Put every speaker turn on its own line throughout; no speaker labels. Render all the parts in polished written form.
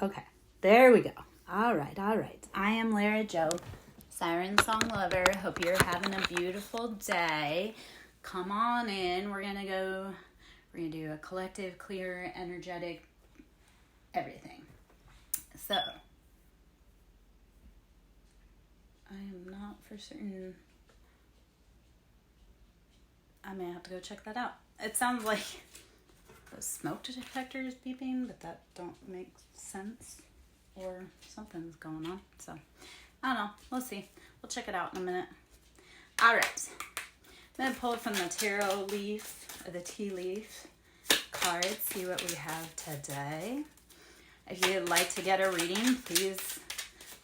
Okay, there we go. All right. I am Lara Joe, SirenSong lover. Hope you're having a beautiful day. Come on in. We're gonna do a collective, clear, energetic, everything. So, I am not for certain. I may have to go check that out. It sounds like the smoke detector is beeping, but that don't make sense, or something's going on. So I don't know. We'll see. We'll check it out in a minute. All right. I'm gonna pull it from the tarot leaf or the tea leaf card. See what we have today. If you'd like to get a reading, please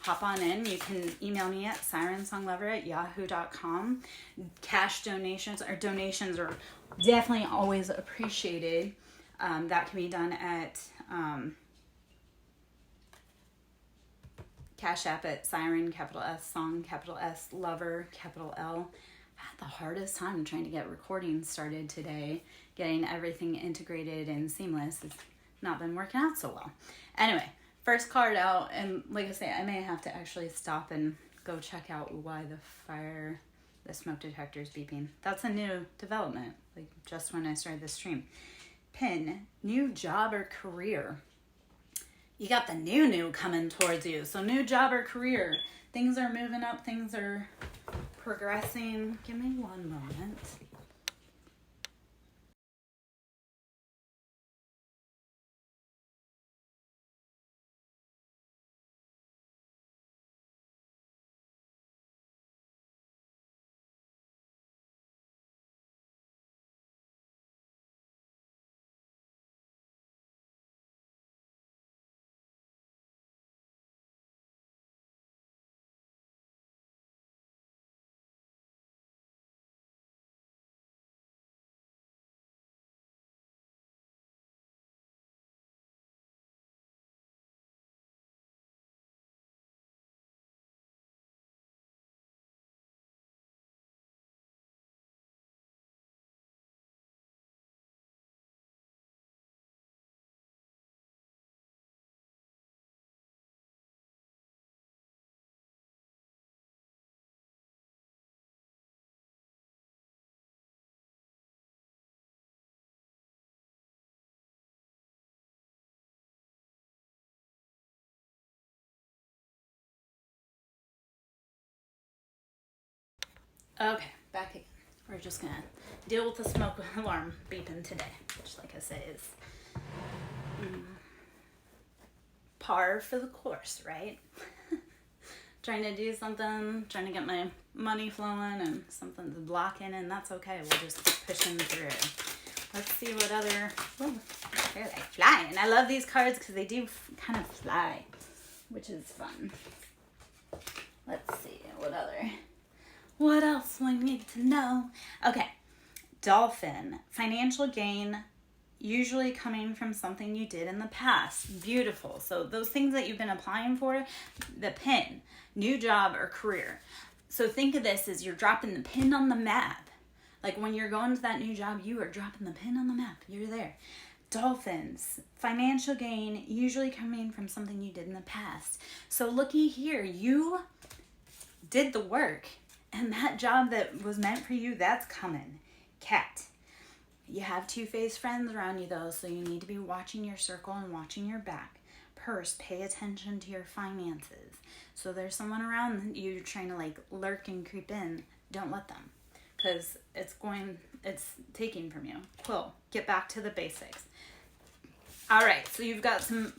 hop on in. You can email me at sirensonglover@yahoo.com. Cash donations are definitely always appreciated. That can be done at Cash App at Siren, capital S, Song, capital S, Lover, capital L. I had the hardest time trying to get recording started today. Getting everything integrated and seamless has not been working out so well. Anyway, first card out, and like I say, I may have to actually stop and go check out why the smoke detector is beeping. That's a new development, like just when I started the stream. Pin, new job or career. You got the new coming towards you. So new job or career. Things are moving up. Things are progressing. Give me one moment. Okay, back again. We're just going to deal with the smoke alarm beeping today, which, like I say, is par for the course, right? Trying to do something, trying to get my money flowing, and something's blocking, and that's okay. We'll just keep pushing through. Let's see what other... Oh, they're like flying. I love these cards because they do kind of fly, which is fun. Let's see, what else do I need to know? Okay, dolphin, financial gain, usually coming from something you did in the past. Beautiful. So those things that you've been applying for, the pin, new job or career. So think of this as you're dropping the pin on the map. Like when you're going to that new job, you are dropping the pin on the map. You're there. Dolphins, financial gain, usually coming from something you did in the past. So looky here, you did the work, and that job that was meant for you, that's coming. Cat. You have two-faced friends around you, though, so you need to be watching your circle and watching your back. Purse, pay attention to your finances. So there's someone around you trying to, like, lurk and creep in. Don't let them, because it's taking from you. Quill, get back to the basics. All right, so you've got some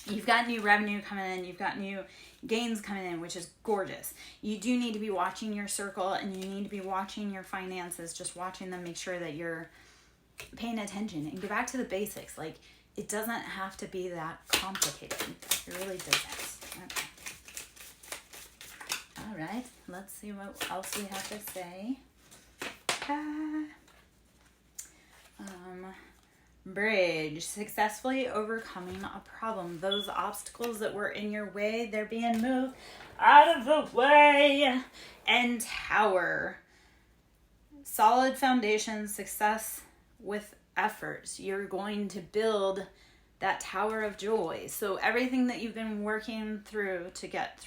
you've got new revenue coming in, you've got new gains coming in, which is gorgeous. You do need to be watching your circle, and you need to be watching your finances, just watching them, make sure that you're paying attention, and get back to the basics. Like, it doesn't have to be that complicated. It really doesn't. Okay. All right, let's see what else we have to say. Bridge, successfully overcoming a problem. Those obstacles that were in your way, they're being moved out of the way. And tower, solid foundation, success with efforts. You're going to build that tower of joy. So everything that you've been working through, to get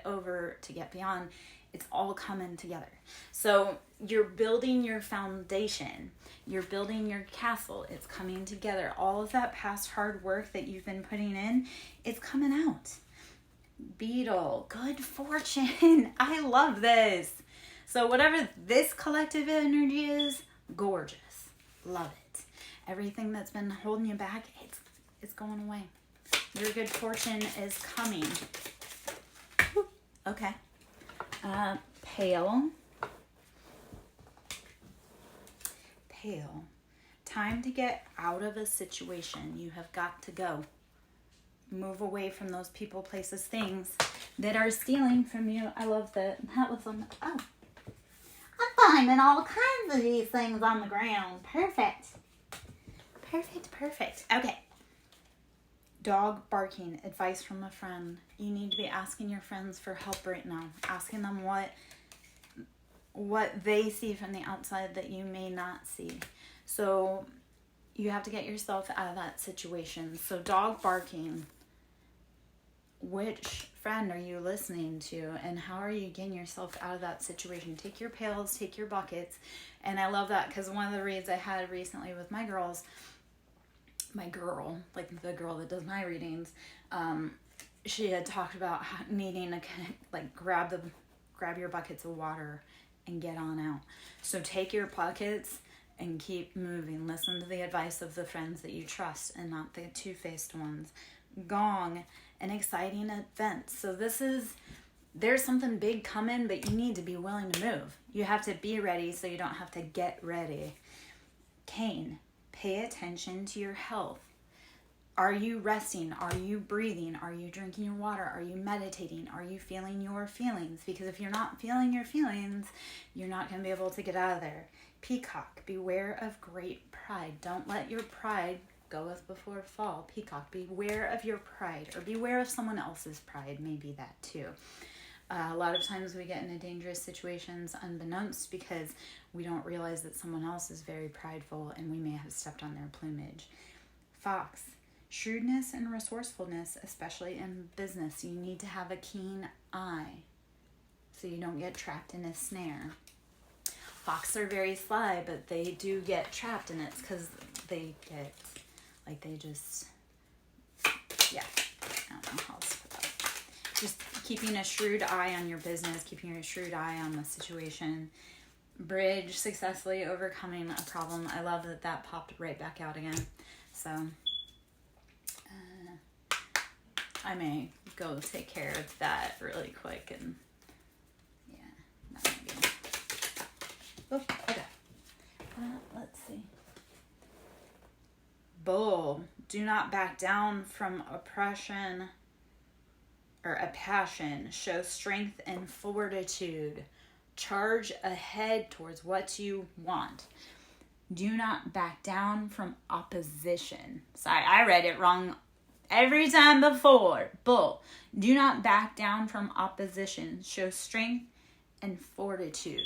over, to get beyond, it's all coming together. So you're building your foundation. You're building your castle. It's coming together. All of that past hard work that you've been putting in, it's coming out. Beetle, good fortune. I love this. So whatever this collective energy is, gorgeous. Love it. Everything that's been holding you back, it's going away. Your good fortune is coming. Okay. Pale. Time to get out of a situation. You have got to go. Move away from those people, places, things that are stealing from you. I love that. That was on the... Oh. I'm finding all kinds of these things on the ground. Perfect. Okay. Dog barking. Advice from a friend. You need to be asking your friends for help right now. Asking them what they see from the outside that you may not see. So you have to get yourself out of that situation. So dog barking. Which friend are you listening to, and how are you getting yourself out of that situation? Take your pails, take your buckets. And I love that because one of the reads I had recently with my girl, like the girl that does my readings, she had talked about needing to like grab your buckets of water and get on out. So take your buckets and keep moving. Listen to the advice of the friends that you trust and not the two-faced ones. Gong, an exciting event. So there's something big coming, but you need to be willing to move. You have to be ready so you don't have to get ready. Cane, pay attention to your health. Are you resting? Are you breathing? Are you drinking your water? Are you meditating? Are you feeling your feelings? Because if you're not feeling your feelings, you're not going to be able to get out of there. Peacock, beware of great pride. Don't let your pride goeth before fall. Peacock, beware of your pride, or beware of someone else's pride. Maybe that too. A lot of times we get into dangerous situations unbeknownst because we don't realize that someone else is very prideful and we may have stepped on their plumage. Fox, shrewdness and resourcefulness, especially in business. You need to have a keen eye so you don't get trapped in a snare. Fox are very sly, but they do get trapped, and it's because they get, like, they just, yeah, I don't know how else to put that. Just keeping a shrewd eye on your business, keeping a shrewd eye on the situation. Bridge, successfully overcoming a problem. I love that popped right back out again. So, I may go take care of that really quick, and yeah, that might be. Oh, okay. Let's see. Bull, do not back down from oppression or a passion. Show strength and fortitude. Charge ahead towards what you want. Do not back down from opposition. Sorry, I read it wrong every time before. Bull, do not back down from opposition. Show strength and fortitude.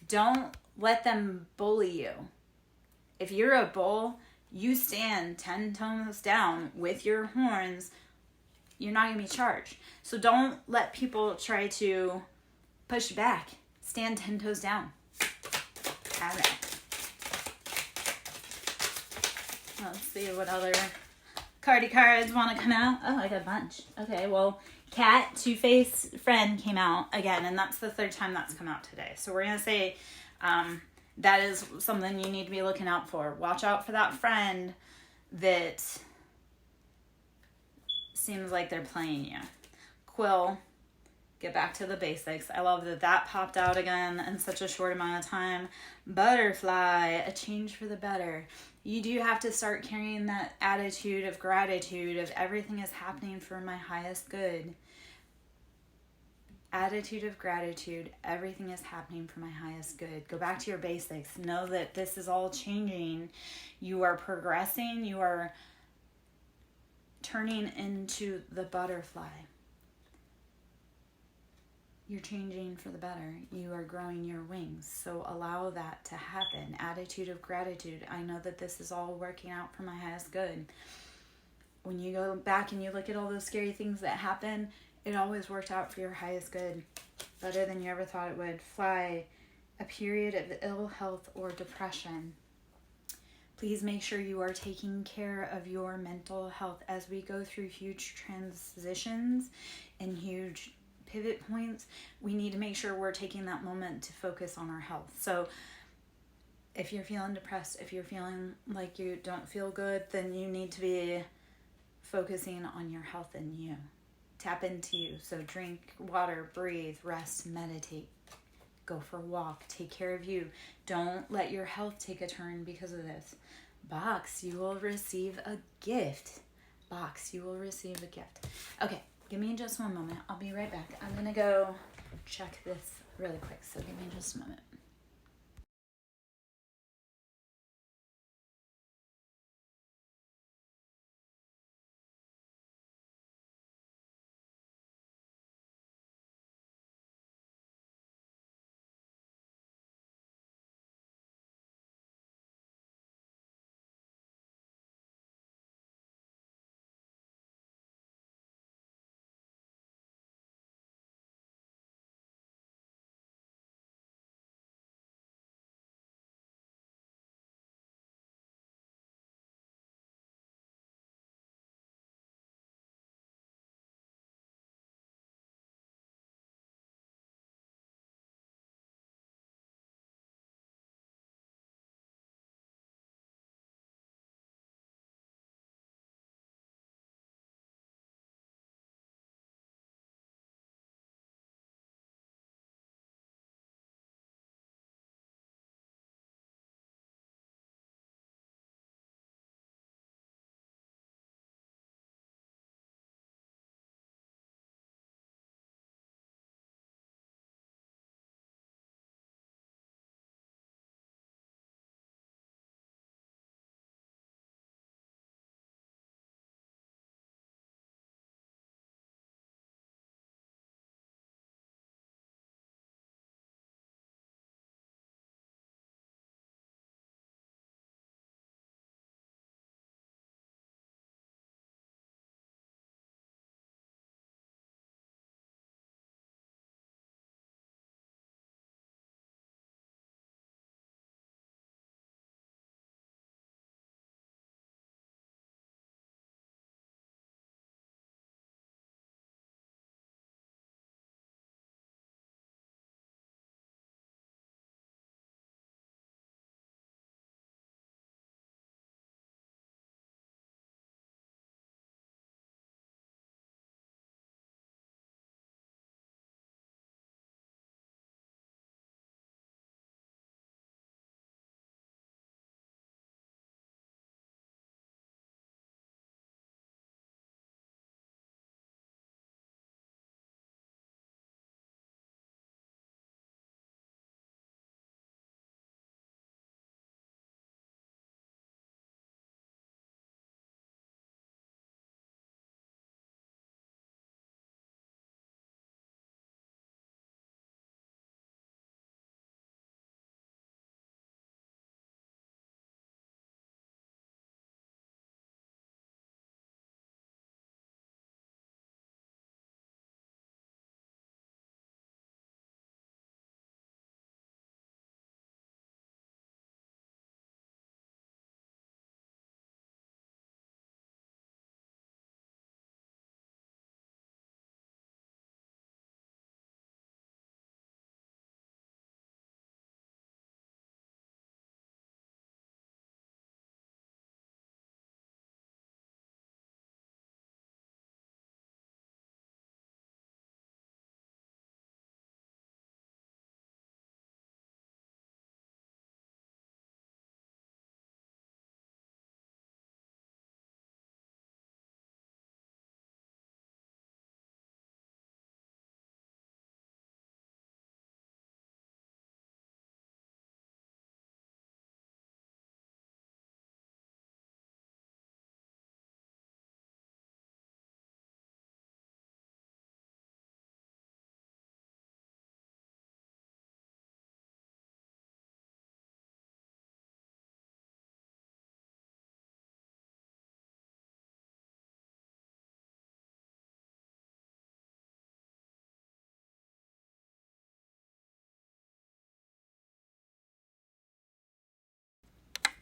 Don't let them bully you. If you're a bull, you stand 10 toes down with your horns. You're not going to be charged. So don't let people try to push back. Stand 10 toes down. All right. Let's see what other cards want to come out. Oh, I got a bunch. Okay, well, Cat, Two-Face Friend came out again, and that's the third time that's come out today. So we're going to say that is something you need to be looking out for. Watch out for that friend that seems like they're playing you. Quill, get back to the basics. I love that popped out again in such a short amount of time. Butterfly, a change for the better. You do have to start carrying that attitude of gratitude of everything is happening for my highest good. Attitude of gratitude, everything is happening for my highest good. Go back to your basics. Know that this is all changing. You are progressing. You are turning into the butterfly. You're changing for the better. You are growing your wings. So allow that to happen. Attitude of gratitude. I know that this is all working out for my highest good. when you go back and you look at all those scary things that happen, it always worked out for your highest good, better than you ever thought it would. Fly, a period of ill health or depression. Please make sure you are taking care of your mental health as we go through huge transitions and huge pivot points. We need to make sure we're taking that moment to focus on our health. So if you're feeling depressed, if you're feeling like you don't feel good, then you need to be focusing on your health and you. Tap into you. So drink water, breathe, rest, meditate. Go for a walk. Take care of you. Don't let your health take a turn because of this. Box, you will receive a gift. Box, you will receive a gift. Okay, give me just one moment. I'll be right back. I'm going to go check this really quick. So give me just a moment.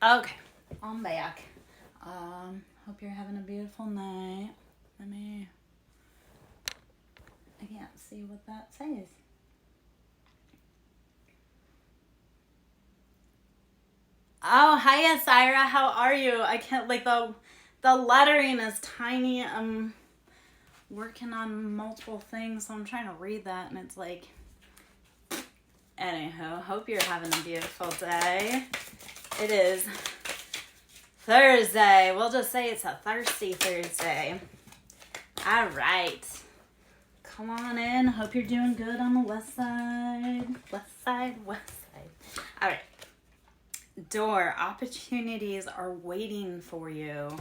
Okay, I'm back. Hope you're having a beautiful night. I can't see what that says. Oh, hiya, Syra. How are you? I can't, like, the lettering is tiny. I'm working on multiple things, so I'm trying to read that, and it's like... Anywho, hope you're having a beautiful day. It is Thursday. We'll just say it's a thirsty Thursday. All right. Come on in. Hope you're doing good on the west side. West side, west side. All right. Door. Opportunities are waiting for you.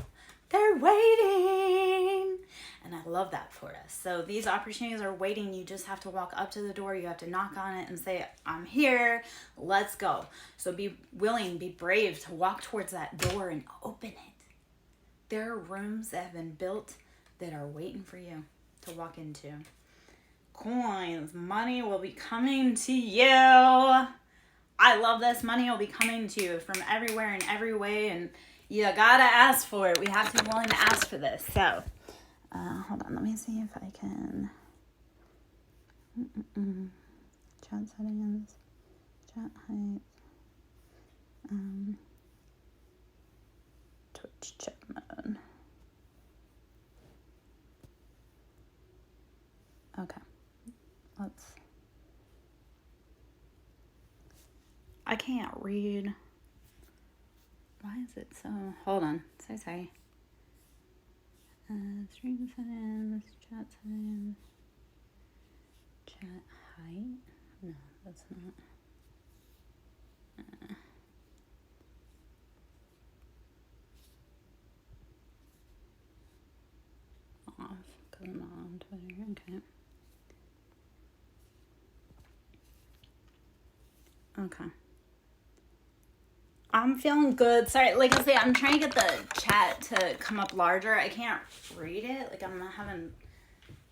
They're waiting. And I love that for us. So these opportunities are waiting. You just have to walk up to the door. You have to knock on it and say, I'm here. Let's go. So be willing, be brave to walk towards that door and open it. There are rooms that have been built that are waiting for you to walk into. Coins. Money will be coming to you. I love this. Money will be coming to you from everywhere in every way. And you gotta ask for it. We have to be willing to ask for this. So, hold on. Let me see if I can. Chat settings. Chat height. Twitch chat mode. Okay. I can't read. Why is it so... Hold on. So sorry. Stream settings, chat settings, chat height. No, that's not. Off. Because I'm not on Twitter. Okay. Okay. I'm feeling good. Sorry, like I say, I'm trying to get the chat to come up larger. I can't read it. Like, I'm having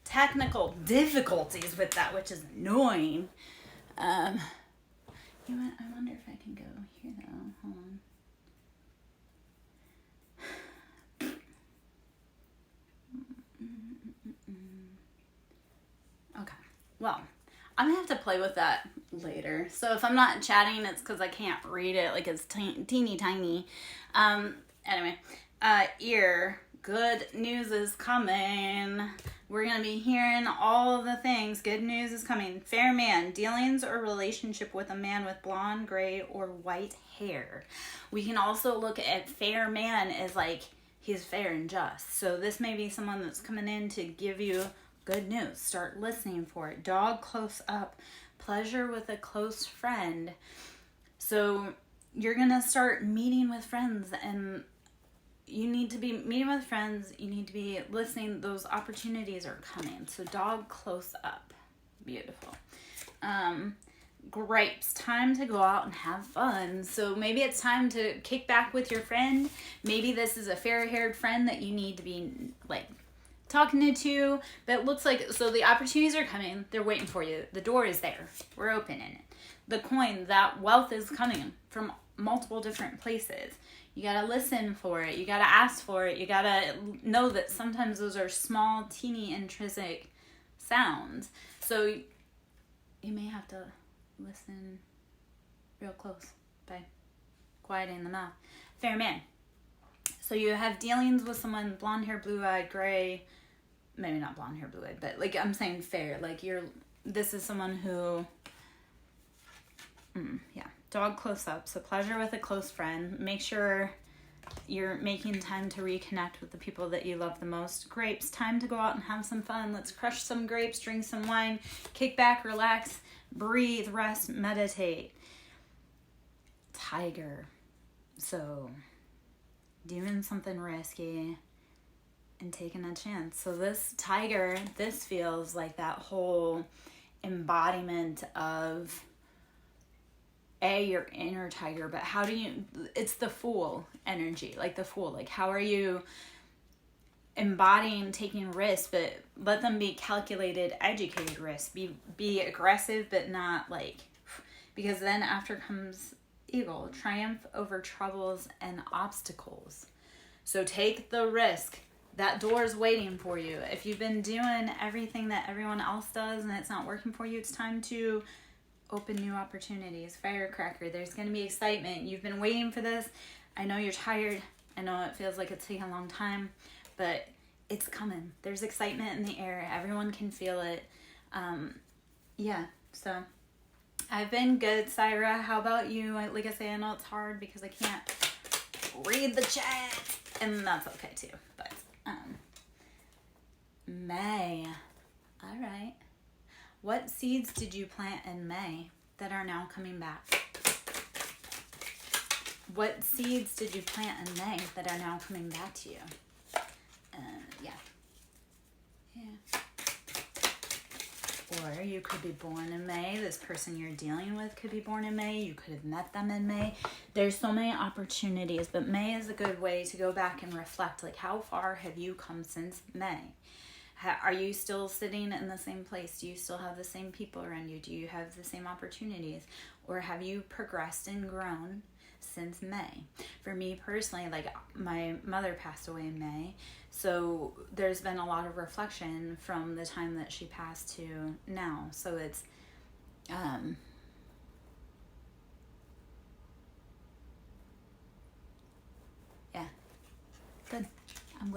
technical difficulties with that, which is annoying. You know what? I wonder if I can go here, though. Hold on. Okay. Well, I'm going to have to play with that later. So if I'm not chatting, it's because I can't read it. Like, it's teeny tiny. Anyway, ear. Good news is coming. We're going to be hearing all of the things. Good news is coming. Fair man. Dealings or relationship with a man with blonde, gray, or white hair. We can also look at fair man as like he's fair and just. So this may be someone that's coming in to give you good news. Start listening for it. Dog close up. Pleasure with a close friend. So you're going to start meeting with friends, and you need to be meeting with friends. You need to be listening. Those opportunities are coming. So dog close up. Beautiful. Grapes. Time to go out and have fun. So maybe it's time to kick back with your friend. Maybe this is a fair-haired friend that you need to be like talking to, that looks like, so the opportunities are coming. They're waiting for you. The door is there. We're opening it. The coin, that wealth is coming from multiple different places. You got to listen for it. You got to ask for it. You got to know that sometimes those are small, teeny, intrinsic sounds. So you may have to listen real close by quieting the mouth. Fair man. So you have dealings with someone blonde hair, blue-eyed, gray, maybe not blonde hair, blue-eyed, but like I'm saying fair. Like this is someone who, dog close up. So pleasure with a close friend. Make sure you're making time to reconnect with the people that you love the most. Grapes, time to go out and have some fun. Let's crush some grapes, drink some wine, kick back, relax, breathe, rest, meditate. Tiger. So doing something risky and taking a chance. So this tiger, this feels like that whole embodiment of your inner tiger, but how do you, it's the fool energy, like the fool, like how are you embodying taking risks, but let them be calculated, educated risks, be aggressive, but not like, because then after comes eagle, triumph over troubles and obstacles. So take the risk. That door is waiting for you. If you've been doing everything that everyone else does and it's not working for you, it's time to open new opportunities. Firecracker, there's going to be excitement. You've been waiting for this. I know you're tired. I know it feels like it's taking a long time, but it's coming. There's excitement in the air. Everyone can feel it. Yeah, so I've been good, Syra. How about you? Like I say, I know it's hard because I can't read the chat, and that's okay too. But May. All right. What seeds did you plant in May that are now coming back? What seeds did you plant in May that are now coming back to you? Yeah. Or you could be born in May. This person you're dealing with could be born in May. You could have met them in May. There's so many opportunities, but May is a good way to go back and reflect. Like, how far have you come since May? Are you still sitting in the same place? Do you still have the same people around you? Do you have the same opportunities? Or have you progressed and grown since May? For me personally, like, my mother passed away in May. So there's been a lot of reflection from the time that she passed to now. So it's, yeah, good. I'm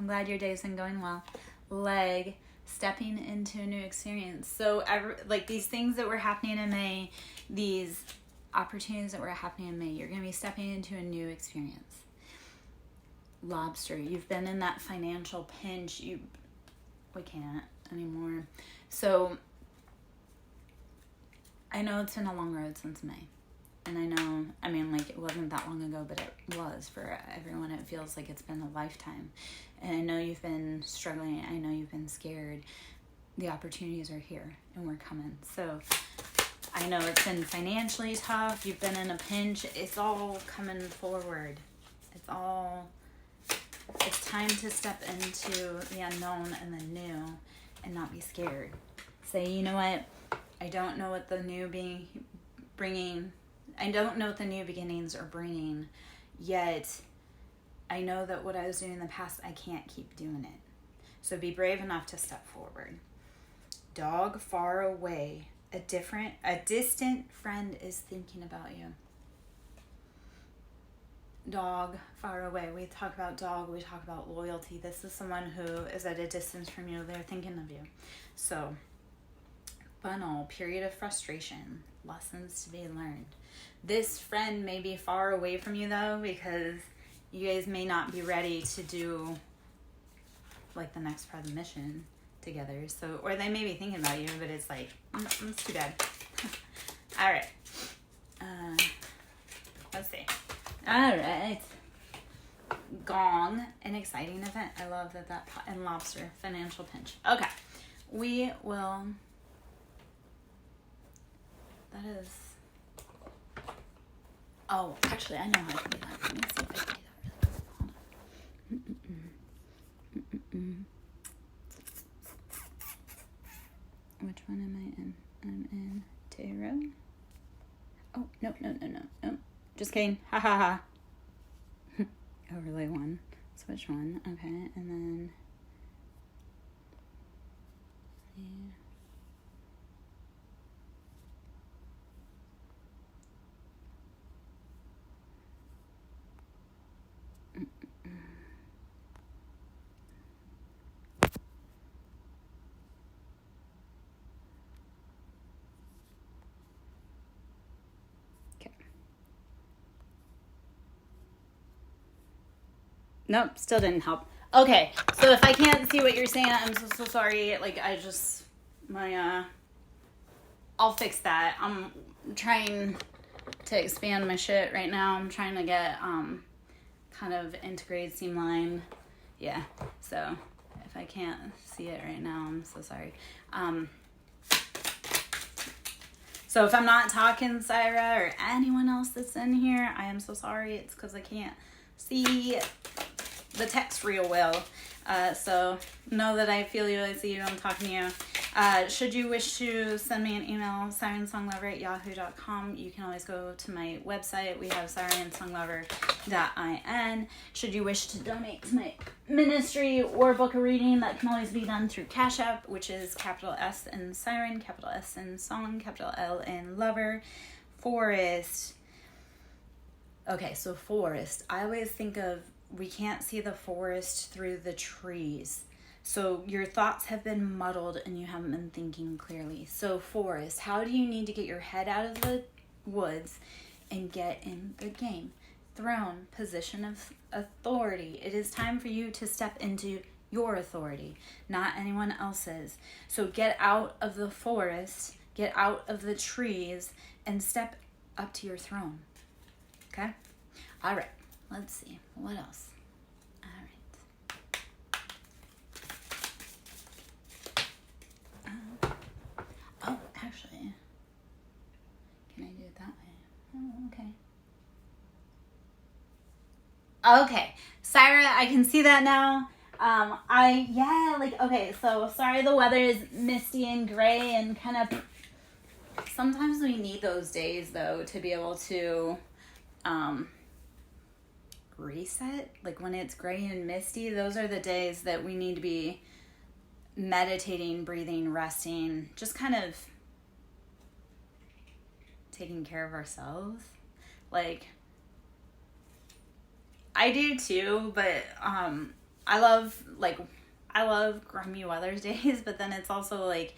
glad your day's been going well. Leg, stepping into a new experience. So like these things that were happening in May, these opportunities that were happening in May, you're going to be stepping into a new experience. Lobster, you've been in that financial pinch. We can't anymore. So I know it's been a long road since May. And I know, I mean, like, it wasn't that long ago, but it was. For everyone, it feels like it's been a lifetime. And I know you've been struggling. I know you've been scared. The opportunities are here, and we're coming. So I know it's been financially tough. You've been in a pinch. It's all coming forward. It's time to step into the unknown and the new and not be scared. Say, you know what? I don't know what the new I don't know what the new beginnings are bringing, yet I know that what I was doing in the past, I can't keep doing it. So be brave enough to step forward. Dog far away. A distant friend is thinking about you. Dog far away. We talk about dog, we talk about loyalty. This is someone who is at a distance from you. They're thinking of you. So, funnel, period of frustration, lessons to be learned. This friend may be far away from you though, because you guys may not be ready to do like the next part of the mission together. So, or they may be thinking about you, but it's like, it's too bad. All right. Let's see. All right. Gong, an exciting event. I love that and lobster, financial pinch. Okay. We will, that is, oh, actually, I know how to do that. Let me see if I can do that really quick. Hold on. Which one am I in? I'm in tarot. Oh, no. Just kidding. Ha ha ha. Overlay one. Switch one. Okay, and then... yeah. Nope, still didn't help. Okay, so if I can't see what you're saying, I'm so sorry. Like, I'll fix that. I'm trying to expand my shit right now. I'm trying to get, kind of integrated seam line. Yeah, so if I can't see it right now, I'm so sorry. So if I'm not talking, Syra, or anyone else that's in here, I am so sorry. It's because I can't see the text real well. So know that I feel you, I see you, I'm talking to you. Should you wish to send me an email, SirenSongLover@yahoo.com, you can always go to my website. We have SirenSongLover.in. Should you wish to donate to my ministry or book a reading, that can always be done through Cash App, which is capital S in Siren, capital S in Song, capital L in Lover. Forest. Okay, so forest. I always think of, we can't see the forest through the trees. So your thoughts have been muddled and you haven't been thinking clearly. So forest, how do you need to get your head out of the woods and get in the game? Throne, position of authority. It is time for you to step into your authority, not anyone else's. So get out of the forest, get out of the trees, and step up to your throne. Okay? All right. Let's see. What else? Actually, can I do it that way? Oh, okay. Okay, Syra, I can see that now. Okay, so sorry the weather is misty and gray and kind of, sometimes we need those days though to be able to reset. Like when it's gray and misty, those are the days that we need to be meditating, breathing, resting, just kind of taking care of ourselves. Like, I do too, but I love grimy weather days, but then it's also like,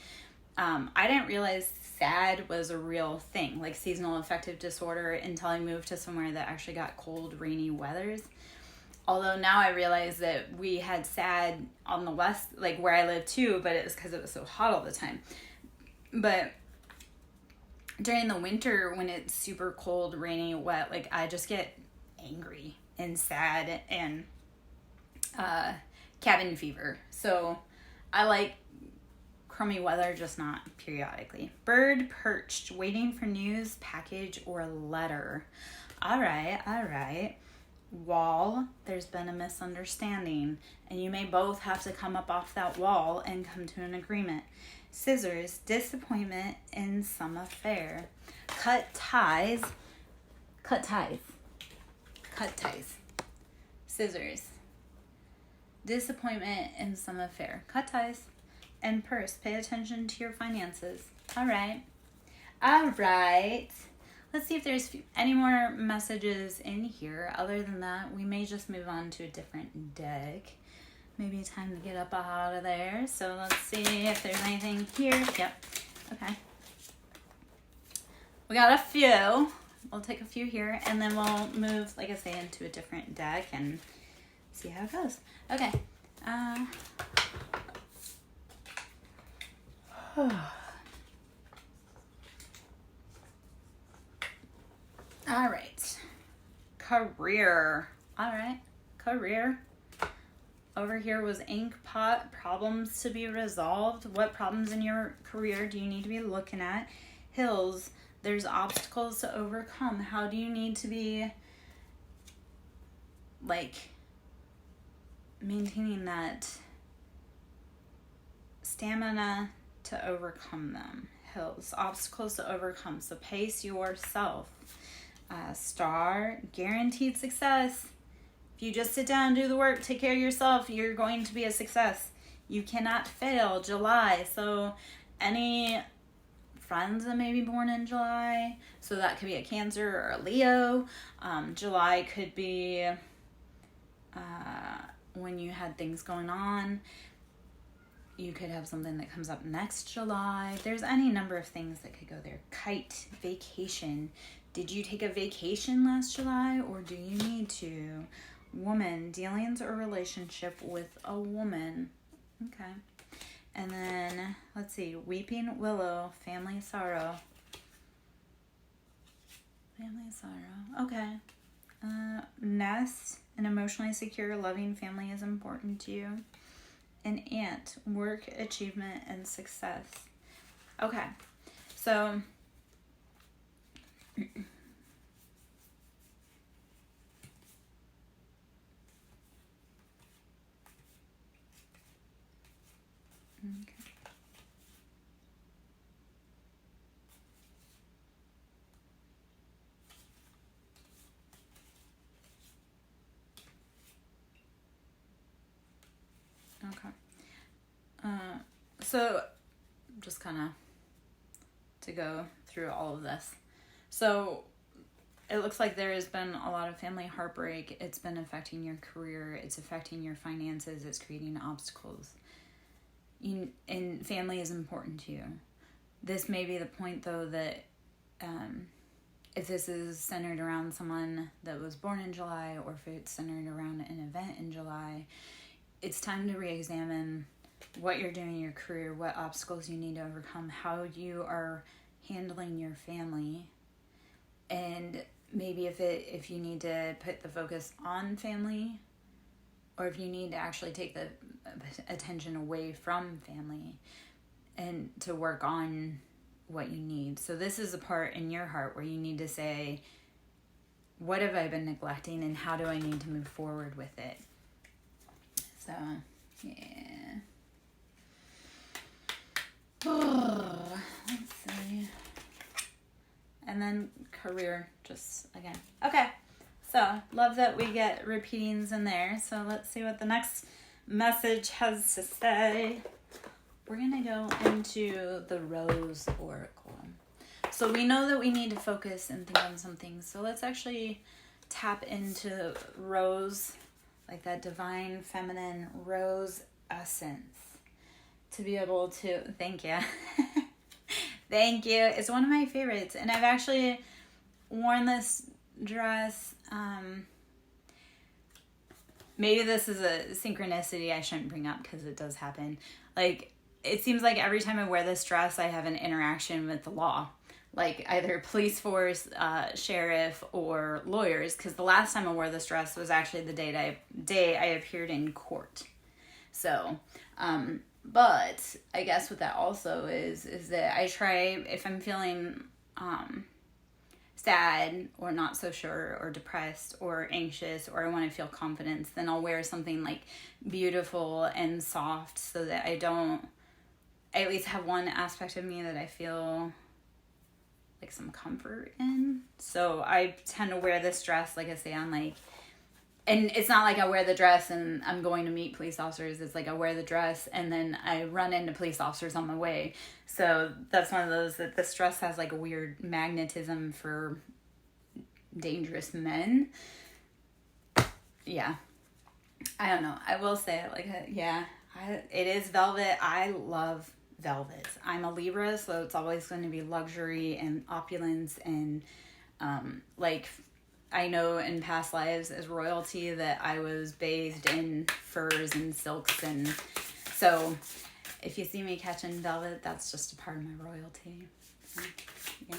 I didn't realize SAD was a real thing, like seasonal affective disorder, until I moved to somewhere that actually got cold, rainy weathers. Although now I realize that we had SAD on the west, like where I live too, but it was because it was so hot all the time. But during the winter, when it's super cold, rainy, wet, like I just get angry and sad and cabin fever. So I like crummy weather, just not periodically. Bird perched, waiting for news, package, or letter. All right. Wall, there's been a misunderstanding, and you may both have to come up off that wall and come to an agreement. Scissors, disappointment in some affair. Cut ties. Scissors, disappointment in some affair. Cut ties. And purse, pay attention to your finances. All right. Let's see if there's any more messages in here. Other than that, we may just move on to a different deck. Maybe time to get up out of there. So let's see if there's anything here. Yep. Okay. We got a few. We'll take a few here, and then we'll move, like I say, into a different deck and see how it goes. Okay. All right. Career. All right. Career. Over here was ink pot, problems to be resolved. What problems in your career do you need to be looking at? Hills, there's obstacles to overcome. How do you need to be, like, maintaining that stamina to overcome them? Hills, obstacles to overcome. So pace yourself. Star, guaranteed success. If you just sit down, do the work, take care of yourself, you're going to be a success. You cannot fail. July, so any friends that may be born in July, so that could be a Cancer or a Leo. July could be when you had things going on. You could have something that comes up next July. There's any number of things that could go there. Kite, vacation. Did you take a vacation last July, or do you need to? Woman, dealings or relationship with a woman. Okay. And then, let's see, weeping willow, family sorrow. Family sorrow. Okay. Nest, an emotionally secure, loving family is important to you. An ant, work, achievement, and success. Okay. So, Okay. Okay. So just kind of to go through all of this. So it looks like there has been a lot of family heartbreak. It's been affecting your career. It's affecting your finances. It's creating obstacles. And family is important to you. This may be the point, though, that if this is centered around someone that was born in July, or if it's centered around an event in July, it's time to re-examine what you're doing in your career, what obstacles you need to overcome, how you are handling your family, and maybe if you need to put the focus on family, or if you need to actually take the attention away from family and to work on what you need. So this is a part in your heart where you need to say, what have I been neglecting, and how do I need to move forward with it? So, yeah. Oh, let's see. And then career, just again. Okay, so love that we get repeatings in there. So let's see what the next message has to say. We're going to go into the Rose Oracle. So we know that we need to focus and think on some things. So let's actually tap into Rose, like that divine feminine rose essence, to be able to, thank you. Thank you. It's one of my favorites. And I've actually worn this dress. Maybe this is a synchronicity I shouldn't bring up because it does happen. Like, it seems like every time I wear this dress, I have an interaction with the law. Like either police force, sheriff, or lawyers. Because the last time I wore this dress was actually the day I appeared in court. So, but I guess what that also is that I try, if I'm feeling sad or not so sure or depressed or anxious or I want to feel confidence, then I'll wear something like beautiful and soft so that I at least have one aspect of me that I feel like some comfort in. So I tend to wear this dress, like I say, on like, and it's not like I wear the dress and I'm going to meet police officers. It's like I wear the dress and then I run into police officers on my way. So that's one of those that this dress has like a weird magnetism for dangerous men. Yeah. I don't know. I will say it like, it is velvet. I love velvet. I'm a Libra, so it's always going to be luxury and opulence and like, I know in past lives as royalty that I was bathed in furs and silks, and so if you see me catching velvet, that's just a part of my royalty. So, yeah.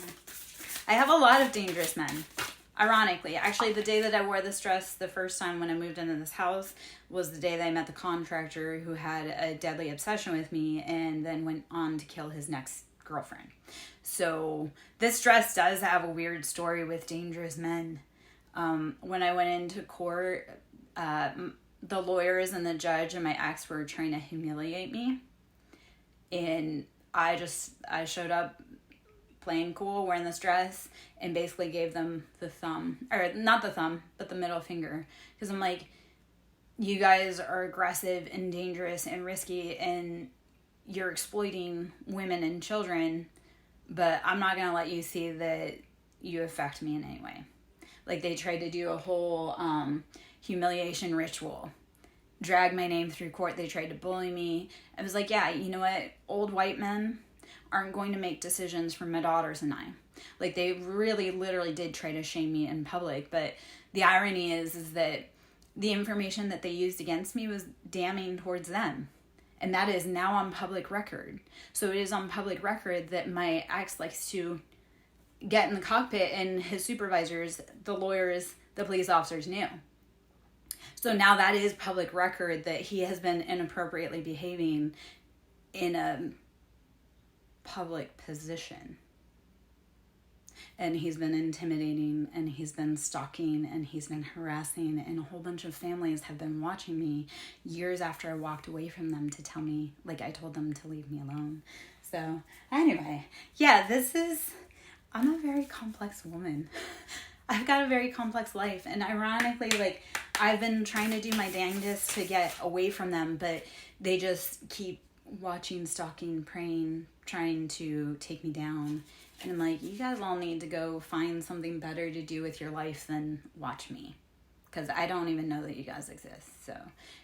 I have a lot of dangerous men. Ironically, actually, the day that I wore this dress the first time when I moved into this house was the day that I met the contractor who had a deadly obsession with me and then went on to kill his next girlfriend. So this dress does have a weird story with dangerous men. When I went into court, the lawyers and the judge and my ex were trying to humiliate me. And I showed up playing cool, wearing this dress, and basically gave them the thumb, or not the thumb, but the middle finger. Because I'm like, you guys are aggressive and dangerous and risky, and you're exploiting women and children, but I'm not going to let you see that you affect me in any way. Like, they tried to do a whole humiliation ritual, drag my name through court. They tried to bully me. I was like, yeah, you know what? Old white men aren't going to make decisions for my daughters and I. Like, they really literally did try to shame me in public. But the irony is that the information that they used against me was damning towards them. And that is now on public record. So it is on public record that my ex likes to get in the cockpit and his supervisors, the lawyers, the police officers knew. So now that is public record that he has been inappropriately behaving in a public position. And he's been intimidating, and he's been stalking, and he's been harassing, and a whole bunch of families have been watching me years after I walked away from them to tell me, like, I told them to leave me alone. So anyway, yeah, I'm a very complex woman. I've got a very complex life, and ironically, like, I've been trying to do my dangest to get away from them, but they just keep watching, stalking, praying, trying to take me down. And I'm like, you guys all need to go find something better to do with your life than watch me, because I don't even know that you guys exist. So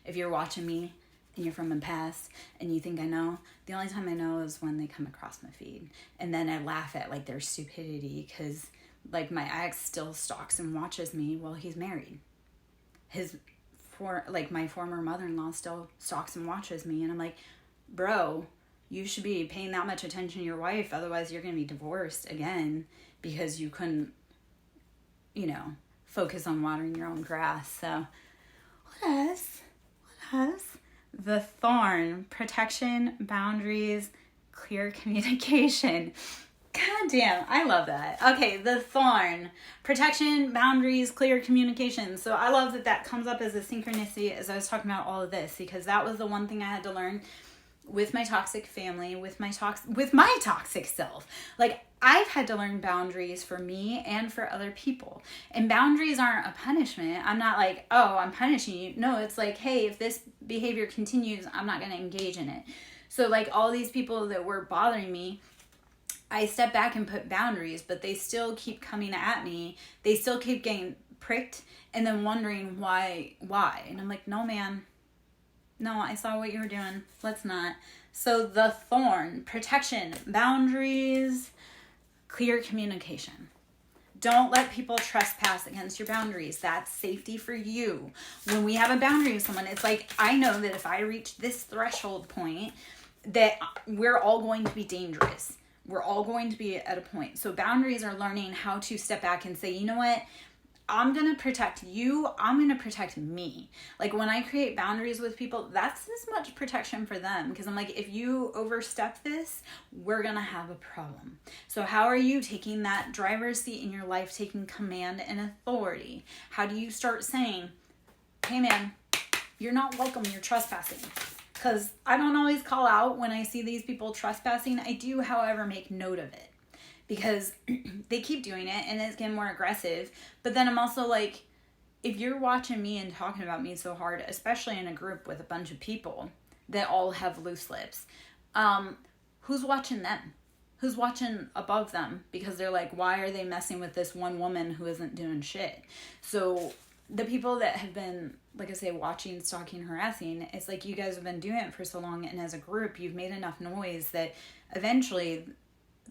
if you're watching me and you're from the past and you think I know, the only time I know is when they come across my feed. And then I laugh at, like, their stupidity, because, like, my ex still stalks and watches me while he's married. My former mother-in-law still stalks and watches me, and I'm like, bro, you should be paying that much attention to your wife, otherwise you're going to be divorced again because you couldn't, focus on watering your own grass. So, what else? The thorn: protection, boundaries, clear communication. God damn, I love that. Okay, the thorn: protection, boundaries, clear communication. So I love that comes up as a synchronicity as I was talking about all of this, because that was the one thing I had to learn with my toxic family, with my toxic self. Like, I've had to learn boundaries for me and for other people. And boundaries aren't a punishment. I'm not like, oh, I'm punishing you. No, it's like, hey, if this behavior continues, I'm not going to engage in it. So, like, all these people that were bothering me, I step back and put boundaries, but they still keep coming at me. They still keep getting pricked and then wondering why. And I'm like, no, man. No, I saw what you were doing. Let's not. So the thorn: protection, boundaries, clear communication. Don't let people trespass against your boundaries. That's safety for you. When we have a boundary with someone, it's like, I know that if I reach this threshold point, that we're all going to be dangerous. We're all going to be at a point. So boundaries are learning how to step back and say, you know what? I'm going to protect you. I'm going to protect me. Like, when I create boundaries with people, that's as much protection for them. Because I'm like, if you overstep this, we're going to have a problem. So how are you taking that driver's seat in your life, taking command and authority? How do you start saying, hey man, you're not welcome, you're trespassing? Because I don't always call out when I see these people trespassing. I do, however, make note of it, because they keep doing it and it's getting more aggressive. But then I'm also like, if you're watching me and talking about me so hard, especially in a group with a bunch of people that all have loose lips, who's watching them? Who's watching above them? Because they're like, why are they messing with this one woman who isn't doing shit? So the people that have been, like I say, watching, stalking, harassing, it's like, you guys have been doing it for so long, and as a group, you've made enough noise that eventually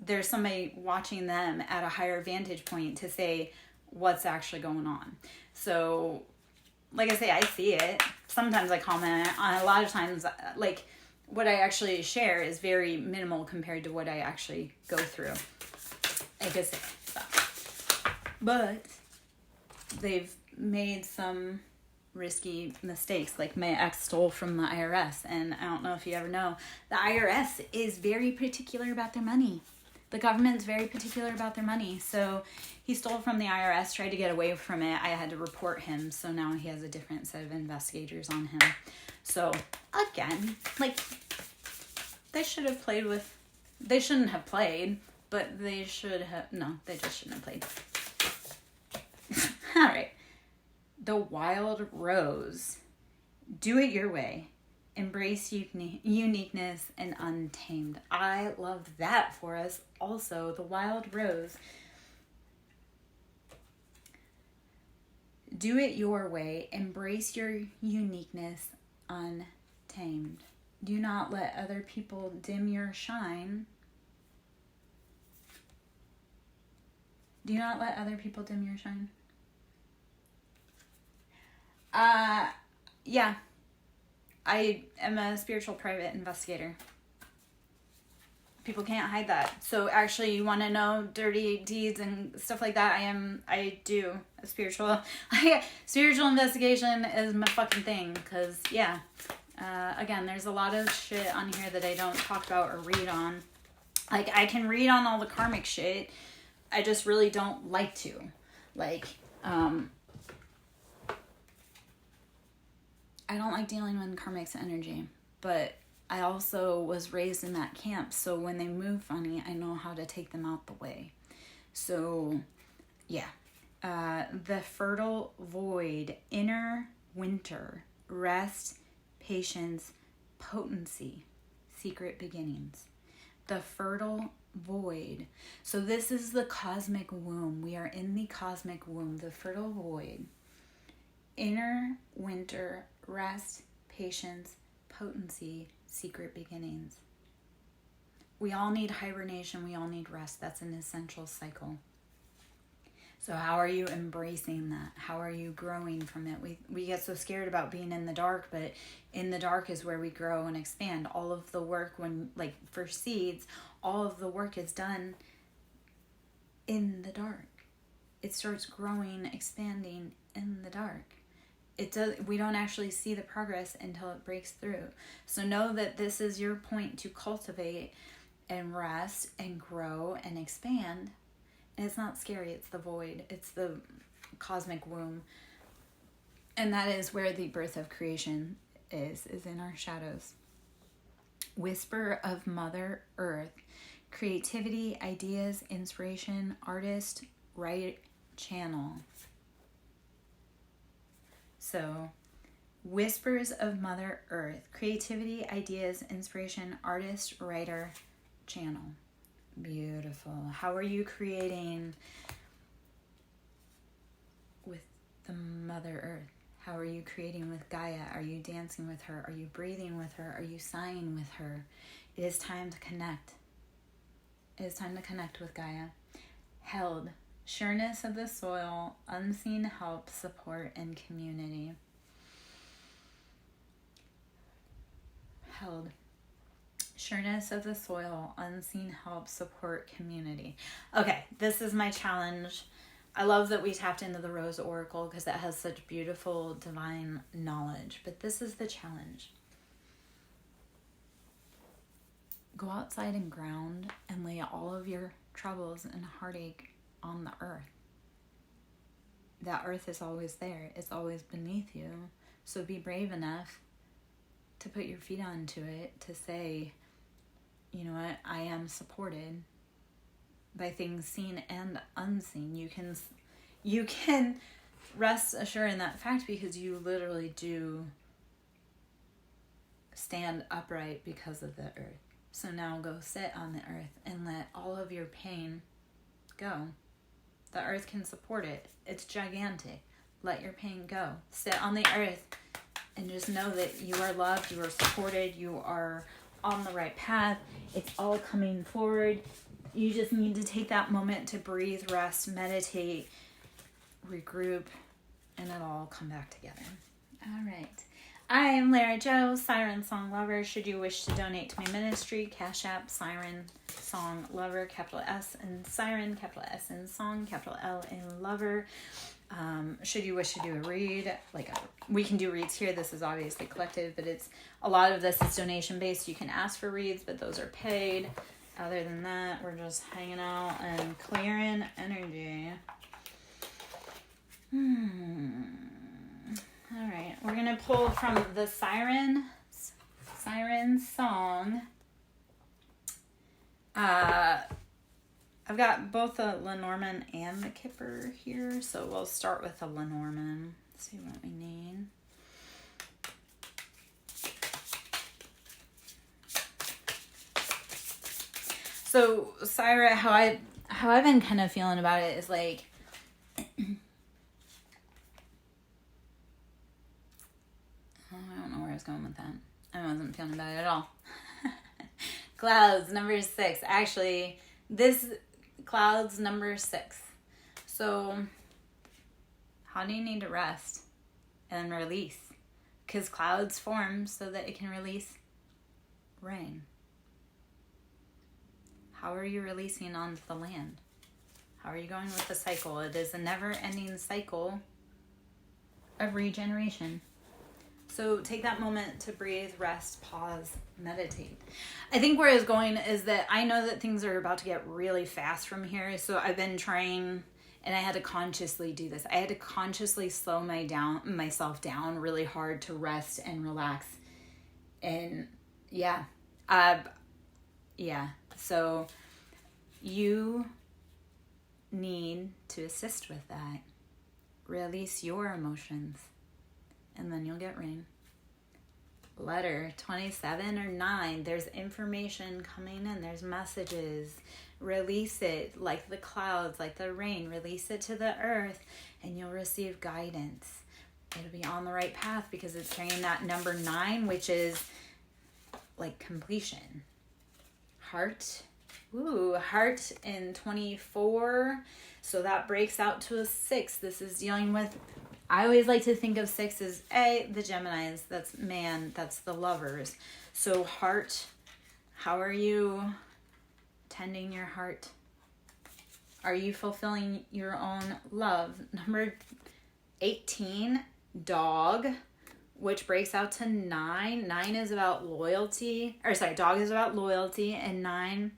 there's somebody watching them at a higher vantage point to say what's actually going on. So, like I say, I see it. Sometimes I comment on it. A lot of times, like, what I actually share is very minimal compared to what I actually go through. Like I say, so. But they've made some risky mistakes. Like, my ex stole from the IRS, and I don't know if you ever know, the IRS is very particular about their money. The government's very particular about their money. So he stole from the IRS, tried to get away from it. I had to report him, so now he has a different set of investigators on him. So again, like, they shouldn't have played, but they just shouldn't have played. All right. The wild rose. Do it your way. Embrace uniqueness and untamed. I love that for us also. The wild rose. Do it your way. Embrace your uniqueness untamed. Do not let other people dim your shine. Do not let other people dim your shine. Yeah. I am a spiritual private investigator. People can't hide that. So actually, you want to know dirty deeds and stuff like that, I do a spiritual investigation is my fucking thing. Because, yeah, again, there's a lot of shit on here that I don't talk about or read on. Like, I can read on all the karmic shit, I just really don't like to. Like, I don't like dealing with karmic's energy, but I also was raised in that camp, so when they move funny, I know how to take them out the way. So, yeah. The fertile void, inner winter, rest, patience, potency, secret beginnings. The fertile void. So this is the cosmic womb. We are in the cosmic womb, the fertile void. Inner winter, rest, patience, potency, secret beginnings. We all need hibernation. We all need rest. That's an essential cycle. So how are you embracing that? How are you growing from it? We get so scared about being in the dark, but in the dark is where we grow and expand. All of the work, when, like for seeds, all of the work is done in the dark. It starts growing, expanding in the dark. We don't actually see the progress until it breaks through. So know that this is your point to cultivate and rest and grow and expand. And it's not scary, it's the void. It's the cosmic womb. And that is where the birth of creation is in our shadows. Whisper of Mother Earth. Creativity, ideas, inspiration, artist, right channel. So, whispers of Mother Earth. Creativity, ideas, inspiration, artist, writer, channel. Beautiful. How are you creating with the Mother Earth? How are you creating with Gaia? Are you dancing with her? Are you breathing with her? Are you sighing with her? It is time to connect. It is time to connect with Gaia. Held. Sureness of the soil, unseen help, support, and community. Held. Sureness of the soil, unseen help, support, community. Okay, this is my challenge. I love that we tapped into the Rose Oracle because it has such beautiful divine knowledge. But this is the challenge. Go outside and ground and lay all of your troubles and heartache on the earth. That earth is always there. It's always beneath you. So be brave enough to put your feet onto it, to say, you know what, I am supported by things seen and unseen. You can rest assured in that fact because you literally do stand upright because of the earth. So now go sit on the earth and let all of your pain go. The earth can support it. It's gigantic. Let your pain go. Sit on the earth and just know that you are loved, you are supported, you are on the right path. It's all coming forward. You just need to take that moment to breathe, rest, meditate, regroup, and it'll all come back together. All right. I am Lara Joe, SirenSong Lover. Should you wish to donate to my ministry, Cash App, SirenSong Lover, capital S and Siren, capital S and Song, capital L and Lover. Should you wish to do a read, we can do reads here. This is obviously collective, but a lot of this is donation based. You can ask for reads, but those are paid. Other than that, we're just hanging out and clearing energy. All right, we're going to pull from the SirenSong. I've got both the Lenormand and the Kipper here, so we'll start with the Lenormand. See what we need. So, Syra, how I've been kind of feeling about it is like, I don't know where I was going with that. I wasn't feeling about it at all. Clouds, number 6. Actually, this clouds, number 6. So, how do you need to rest and release? Because clouds form so that it can release rain. How are you releasing onto the land? How are you going with the cycle? It is a never-ending cycle of regeneration. So take that moment to breathe, rest, pause, meditate. I think where I was going is that I know that things are about to get really fast from here. So I've been trying, and I had to consciously do this. I had to consciously slow myself down really hard to rest and relax. And yeah. So you need to assist with that. Release your emotions, and then you'll get rain. Letter 27 or 9, there's information coming in, there's messages. Release it like the clouds, like the rain. Release it to the earth, and you'll receive guidance. It'll be on the right path because it's carrying that number 9, which is like completion. Heart. Heart in 24. So that breaks out to a 6. This is dealing with, I always like to think of 6 as the Geminis. That's man. That's the lovers. So heart, how are you tending your heart? Are you fulfilling your own love? Number 18, dog, which breaks out to 9. 9 is about loyalty. Dog is about loyalty, and 9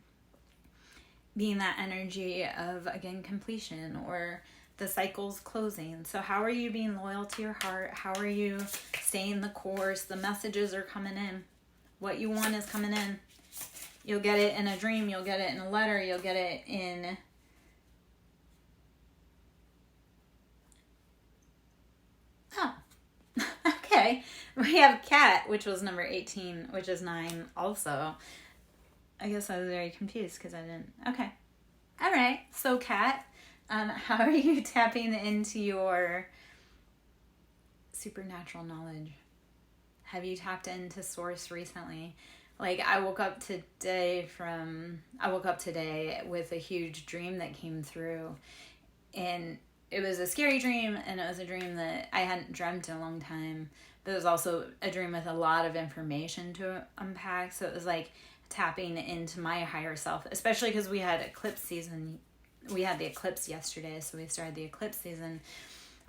being that energy of, again, completion or the cycle's closing. So how are you being loyal to your heart? How are you staying the course? The messages are coming in. What you want is coming in. You'll get it in a dream. You'll get it in a letter. You'll get it in okay. We have cat, which was number 18, which is 9 also. I guess I was very confused because I didn't. Okay. All right. So cat, how are you tapping into your supernatural knowledge? Have you tapped into source recently? Like I woke up today with a huge dream that came through, and it was a scary dream, and it was a dream that I hadn't dreamt in a long time, but it was also a dream with a lot of information to unpack. So it was like tapping into my higher self, especially because we had eclipse season. We had the eclipse yesterday, so we started the eclipse season.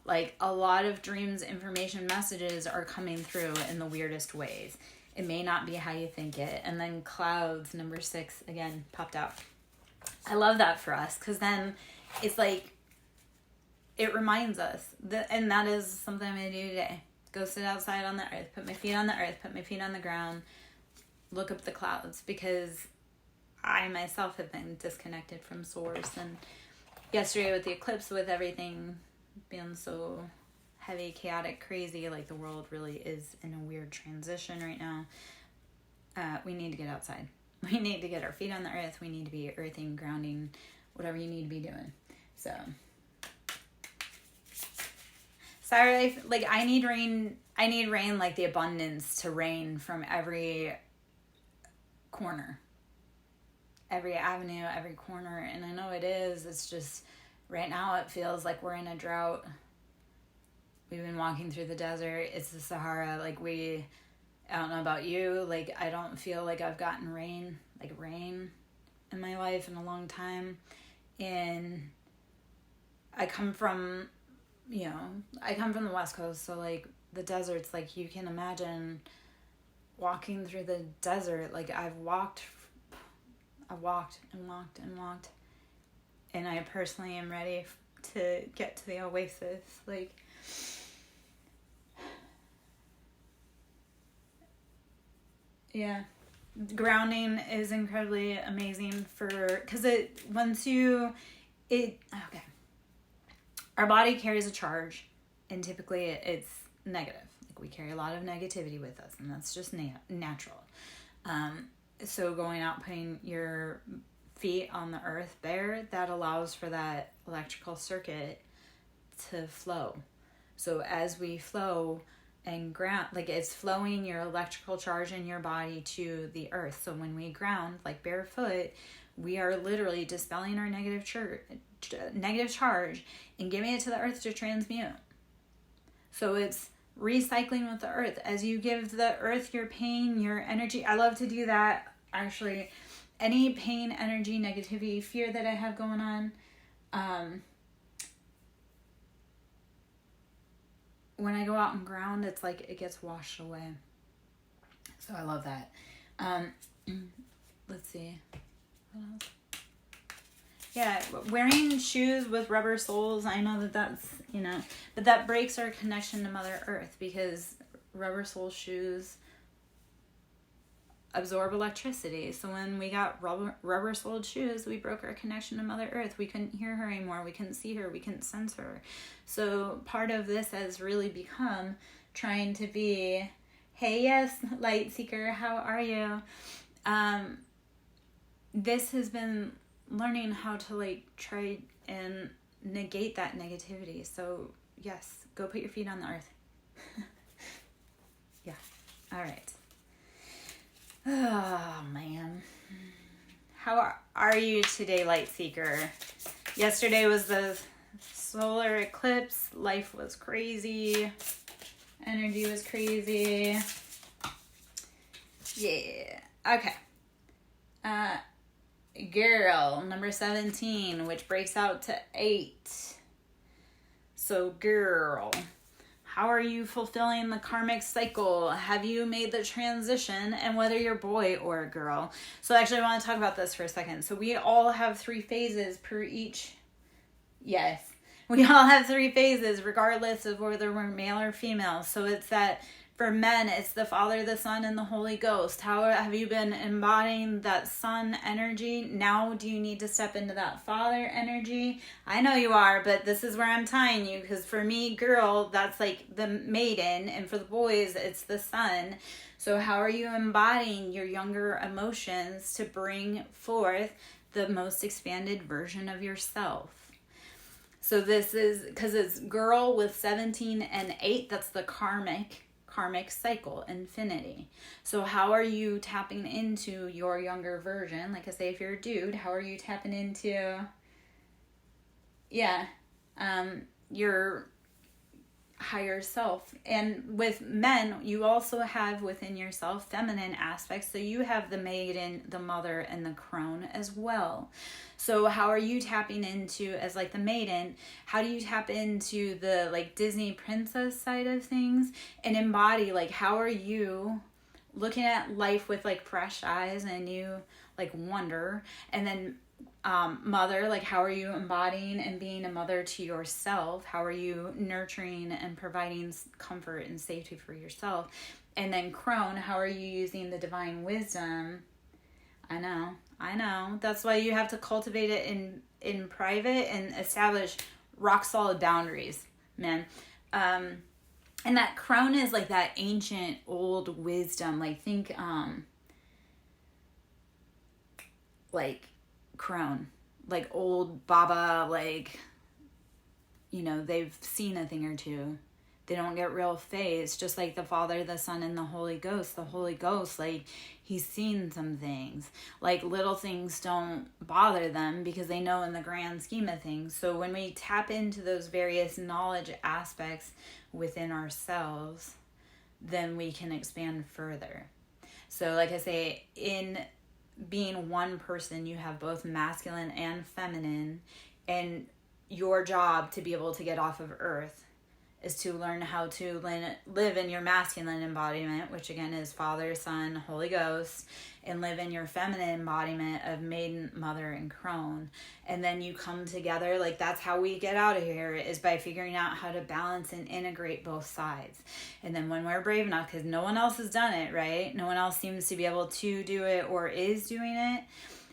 Like a lot of dreams, information, messages are coming through in the weirdest ways. It may not be how you think it. And then clouds, number 6, again, popped out. I love that for us, because then it's like, it reminds us that, and that is something I'm going to do today. Go sit outside on the earth, put my feet on the earth, put my feet on the ground, look up the clouds, because I myself have been disconnected from source. And yesterday with the eclipse, with everything being so heavy, chaotic, crazy, like the world really is in a weird transition right now. We need to get outside. We need to get our feet on the earth. We need to be earthing, grounding, whatever you need to be doing. So, sorry, like I need rain, like the abundance to rain from every corner, every avenue, every corner. And I know it is. It's just right now it feels like we're in a drought. We've been walking through the desert. It's the Sahara. Like I don't know about you. Like I don't feel like I've gotten rain in my life in a long time. And I come from the West Coast. So like the deserts, like you can imagine walking through the desert. Like I've walked and walked. And I personally am ready to get to the oasis. Like, yeah, grounding is incredibly amazing because our body carries a charge, and typically it's negative. Like we carry a lot of negativity with us, and that's just natural. So going out, putting your feet on the earth there, that allows for that electrical circuit to flow. So as we flow and ground, like it's flowing your electrical charge in your body to the earth. So when we ground, like barefoot, we are literally dispelling our negative charge and giving it to the earth to transmute. So it's recycling with the earth. As you give the earth your pain, your energy. I love to do that, actually. Any pain, energy, negativity, fear that I have going on, when I go out and ground, it's like it gets washed away. So I love that. Let's see. What else? Yeah, wearing shoes with rubber soles, I know that's, but that breaks our connection to Mother Earth, because rubber sole shoes absorb electricity. So when we got rubber soled shoes, we broke our connection to Mother Earth. We couldn't hear her anymore. We couldn't see her. We couldn't sense her. So part of this has really become trying to be, hey, yes, light seeker, how are you? This has been learning how to try and negate that negativity. So yes, go put your feet on the earth. Yeah. All right. Oh, man. How are you today, Light Seeker? Yesterday was the solar eclipse. Life was crazy. Energy was crazy. Yeah. Okay. Girl, number 17, which breaks out to 8. So, girl, how are you fulfilling the karmic cycle? Have you made the transition? And whether you're a boy or a girl. So actually I want to talk about this for a second. So we all have 3 phases per each. Yes. We all have 3 phases regardless of whether we're male or female. So it's that for men, it's the Father, the Son, and the Holy Ghost. How have you been embodying that Son energy? Now do you need to step into that Father energy? I know you are, but this is where I'm tying you, because for me, girl, that's like the maiden, and for the boys, it's the Son. So how are you embodying your younger emotions to bring forth the most expanded version of yourself? So this is, because it's girl with 17 and 8, that's the karmic cycle, infinity. So how are you tapping into your younger version? Like I say, if you're a dude, how are you tapping into your higher self? And with men, you also have within yourself feminine aspects. So you have the maiden, the mother, and the crone as well. So how are you tapping into, as like the maiden, how do you tap into the like Disney princess side of things and embody, like, how are you looking at life with like fresh eyes and you like wonder? And then mother, like, how are you embodying and being a mother to yourself? How are you nurturing and providing comfort and safety for yourself? And then crone, how are you using the divine wisdom? I know. That's why you have to cultivate it in private and establish rock solid boundaries, man. And that crone is like that ancient old wisdom. Like think, like crone, like old Baba, like, they've seen a thing or two. They don't get real phased, just like the Father, the Son, and the Holy Ghost. The Holy Ghost, like, he's seen some things. Like, little things don't bother them because they know in the grand scheme of things. So when we tap into those various knowledge aspects within ourselves, then we can expand further. So like I say, in being one person, you have both masculine and feminine, and your job to be able to get off of Earth is to learn how to live in your masculine embodiment, which again is Father, Son, Holy Ghost, and live in your feminine embodiment of maiden, mother, and crone. And then you come together. Like, that's how we get out of here, is by figuring out how to balance and integrate both sides. And then when we're brave enough, because no one else has done it, right? No one else seems to be able to do it or is doing it.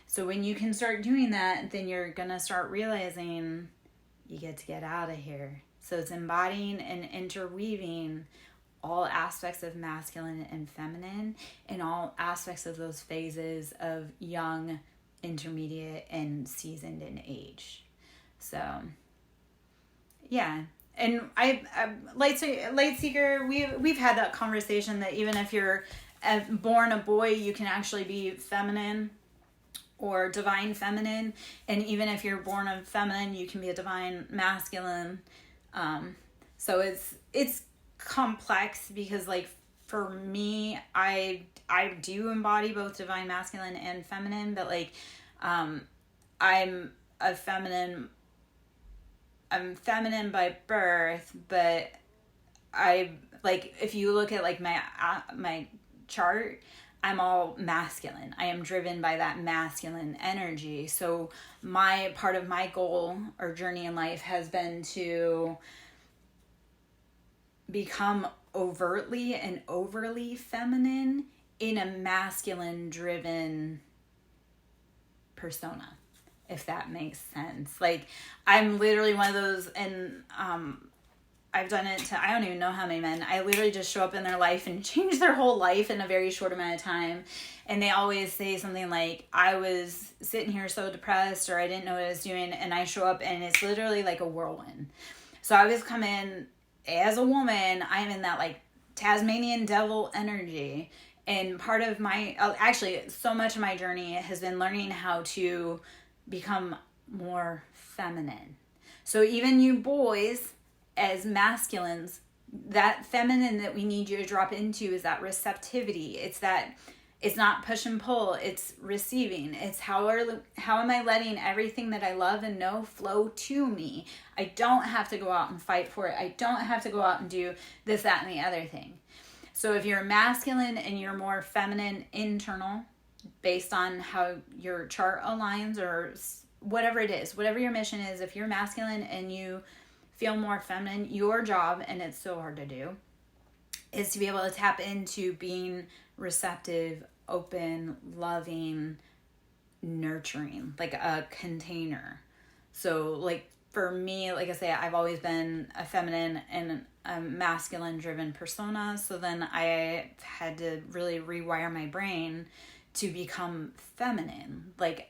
So when you can start doing that, then you're going to start realizing you get out of here. So it's embodying and interweaving all aspects of masculine and feminine, and all aspects of those phases of young, intermediate, and seasoned in age. So, yeah. And Light Seeker, we've had that conversation that even if you're born a boy, you can actually be feminine or divine feminine. And even if you're born a feminine, you can be a divine masculine. So it's complex, because like for me, I do embody both divine masculine and feminine, but like, I'm feminine by birth, but I like, if you look at like my chart, I'm all masculine. I am driven by that masculine energy. So my part of my goal or journey in life has been to become overtly and overly feminine in a masculine driven persona, if that makes sense. Like, I'm literally one of those, and I've done it to, I don't even know how many men. I literally just show up in their life and change their whole life in a very short amount of time. And they always say something like, I was sitting here so depressed, or I didn't know what I was doing. And I show up and it's literally like a whirlwind. So I always come in as a woman, I'm in that like Tasmanian devil energy. And part of my, actually, so much of my journey has been learning how to become more feminine. So even you boys, as masculines, that feminine that we need you to drop into is that receptivity. It's that, it's not push and pull, it's receiving. It's how am I letting everything that I love and know flow to me? I don't have to go out and fight for it. I don't have to go out and do this, that, and the other thing. So if you're masculine and you're more feminine internal, based on how your chart aligns or whatever it is, whatever your mission is, if you're masculine and you feel more feminine, your job, and it's so hard to do, is to be able to tap into being receptive, open, loving, nurturing, like a container. So like for me, like I say, I've always been a feminine and a masculine driven persona. So then I had to really rewire my brain to become feminine. Like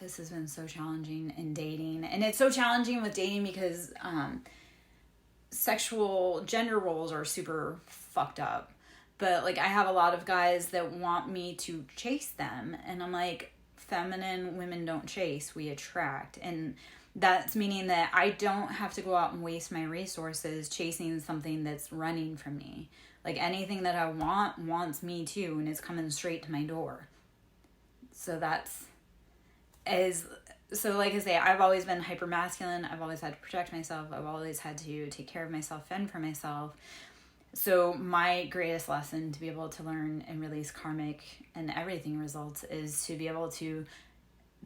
this has been so challenging in dating. And it's so challenging with dating because sexual gender roles are super fucked up. But like I have a lot of guys that want me to chase them. And I'm like, feminine women don't chase, we attract. And that's meaning that I don't have to go out and waste my resources chasing something that's running from me. Like anything that I want wants me too, and it's coming straight to my door. So so like I say, I've always been hyper masculine. I've always had to protect myself. I've always had to take care of myself, fend for myself. So my greatest lesson to be able to learn and release karmic and everything results is to be able to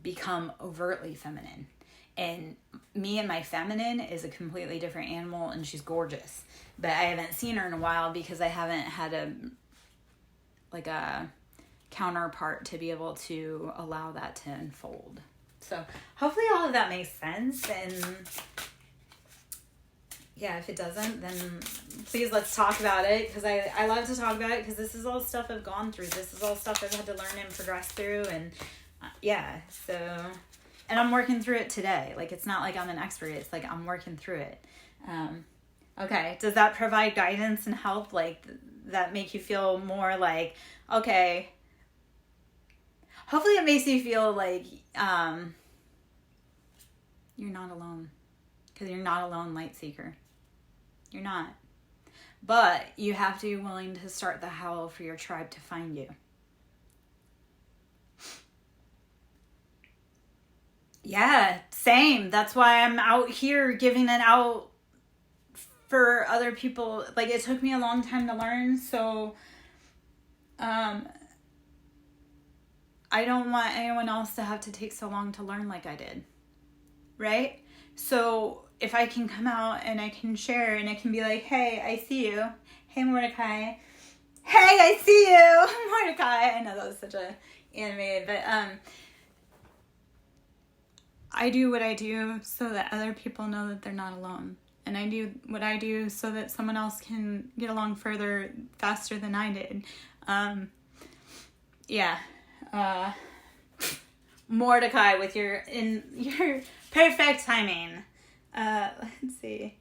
become overtly feminine. And me and my feminine is a completely different animal, and she's gorgeous. But I haven't seen her in a while because I haven't had a counterpart to be able to allow that to unfold. So hopefully all of that makes sense. And yeah, if it doesn't, then please let's talk about it, because I love to talk about it, because this is all stuff I've gone through. This is all stuff I've had to learn and progress through. And and I'm working through it today. Like, it's not like I'm an expert. It's like I'm working through it. Okay. Does that provide guidance and help? Like, that make you feel more like, okay. Hopefully it makes you feel like you're not alone. Because you're not alone, light seeker. You're not. But you have to be willing to start the howl for your tribe to find you. Yeah, same. That's why I'm out here giving it out for other people. Like, it took me a long time to learn, so I don't want anyone else to have to take so long to learn like I did. Right? So if I can come out and I can share and I can be like, hey, I see you. Hey, Mordecai. Hey, I see you. Mordecai. I know that was such a animated, but I do what I do so that other people know that they're not alone. And I do what I do so that someone else can get along further, faster than I did. Mordecai with your perfect timing. Let's see.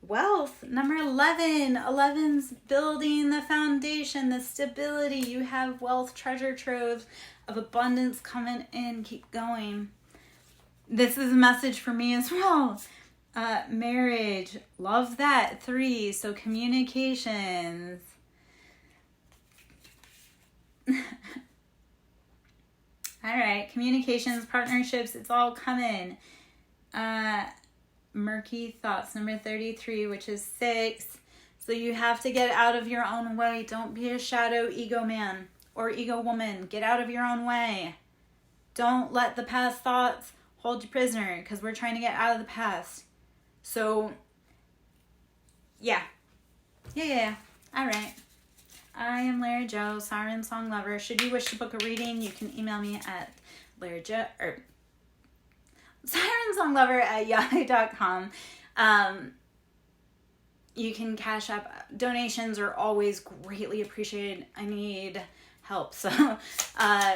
Wealth, number 11. 11's building the foundation, the stability. You have wealth, treasure trove of abundance coming in. Keep going. This is a message for me as well. Marriage, love that. 3, so communications. All right, communications, partnerships, it's all coming. murky thoughts, number 33, which is 6. So you have to get out of your own way. Don't be a shadow ego man or ego woman. Get out of your own way. Don't let the past thoughts hold you prisoner, because we're trying to get out of the past. So, yeah. All right. I am Larry Joe, SirenSong lover. Should you wish to book a reading, you can email me at SirenSonglover@yahoo.com. You can cash up. Donations are always greatly appreciated. I need help. So,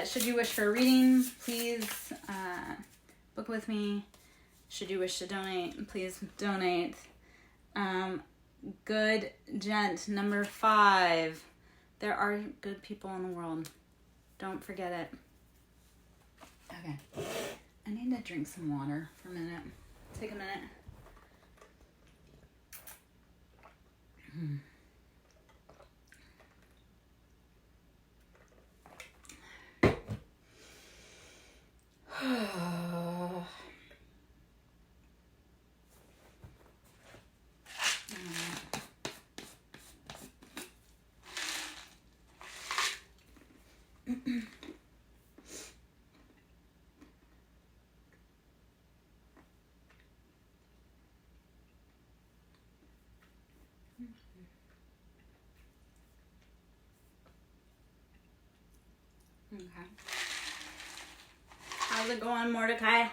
should you wish for a reading, please book with me. Should you wish to donate, please donate. Good gent, number 5. There are good people in the world. Don't forget it. Okay. I need to drink some water for a minute. Take a minute. Okay. How's it going, Mordecai?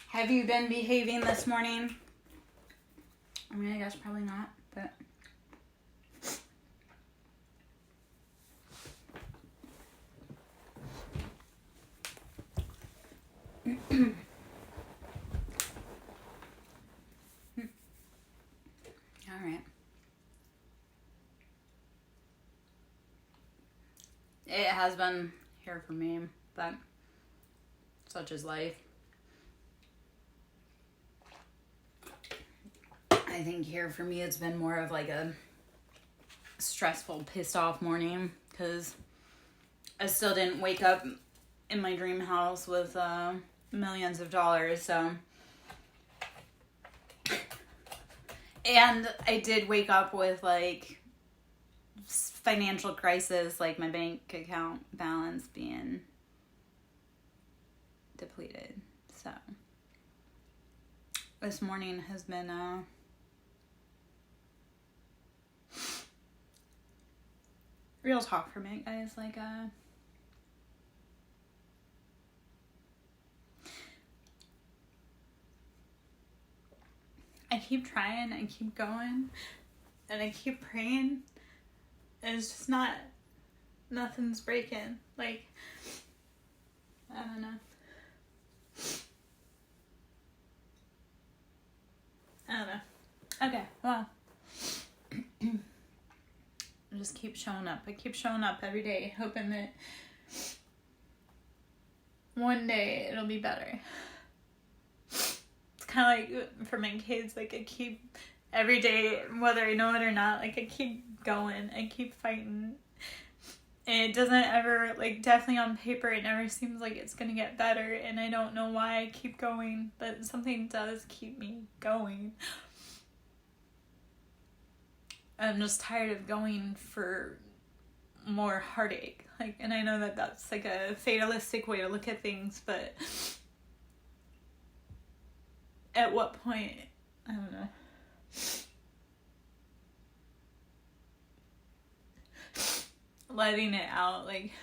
Have you been behaving this morning? I mean, I guess probably not, but... All right. It has been here for me, but such is life. I think here for me it's been more of like a stressful, pissed off morning, because I still didn't wake up in my dream house with millions of dollars, so... And I did wake up with like financial crisis, like my bank account balance being depleted. So this morning has been real talk for me, guys. Like I keep trying, I keep going, and I keep praying, and it's just nothing's breaking. Like, I don't know. Okay, well, I just keep showing up. I keep showing up every day, hoping that one day it'll be better. Kind of like for my kids, like I keep every day, whether I know it or not, like I keep going, I keep fighting, and it doesn't ever, like, definitely on paper it never seems like it's gonna get better, and I don't know why I keep going, but something does keep me going. I'm just tired of going for more heartache, like, and I know that that's like a fatalistic way to look at things, but at what point, I don't know. Letting it out, like,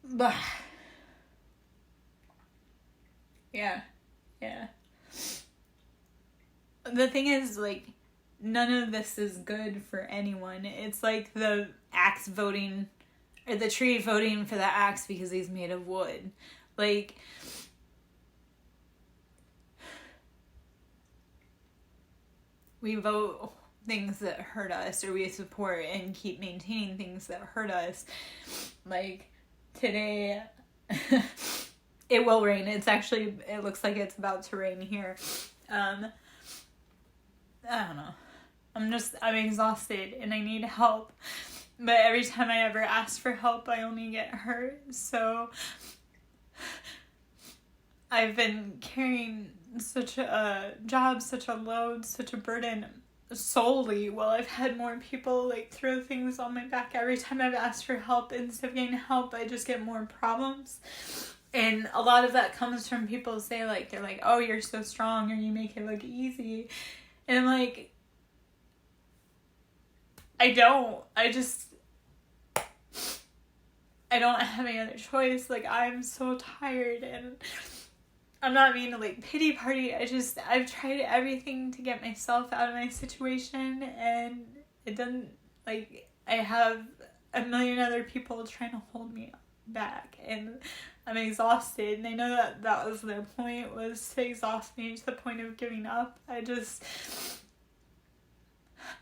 but yeah. The thing is, like, none of this is good for anyone. It's like the axe voting, or the tree voting for the axe because he's made of wood. Like, we vote things that hurt us, or we support and keep maintaining things that hurt us. Like, today,
it will rain. It looks like it's about to rain here. I don't know. I'm exhausted and I need help. But every time I ever ask for help, I only get hurt. So I've been carrying such a job, such a load, such a burden solely, while I've had more people like throw things on my back. Every time I've asked for help, instead of getting help, I just get more problems. And a lot of that comes from people say like, they're like, oh, you're so strong, or you make it look easy. And I'm like, I don't have any other choice. Like, I'm so tired, and I'm not meaning to like pity party. I've tried everything to get myself out of my situation, and it doesn't, like, I have a million other people trying to hold me back, and I'm exhausted. And I know that was their point, was to exhaust me to the point of giving up.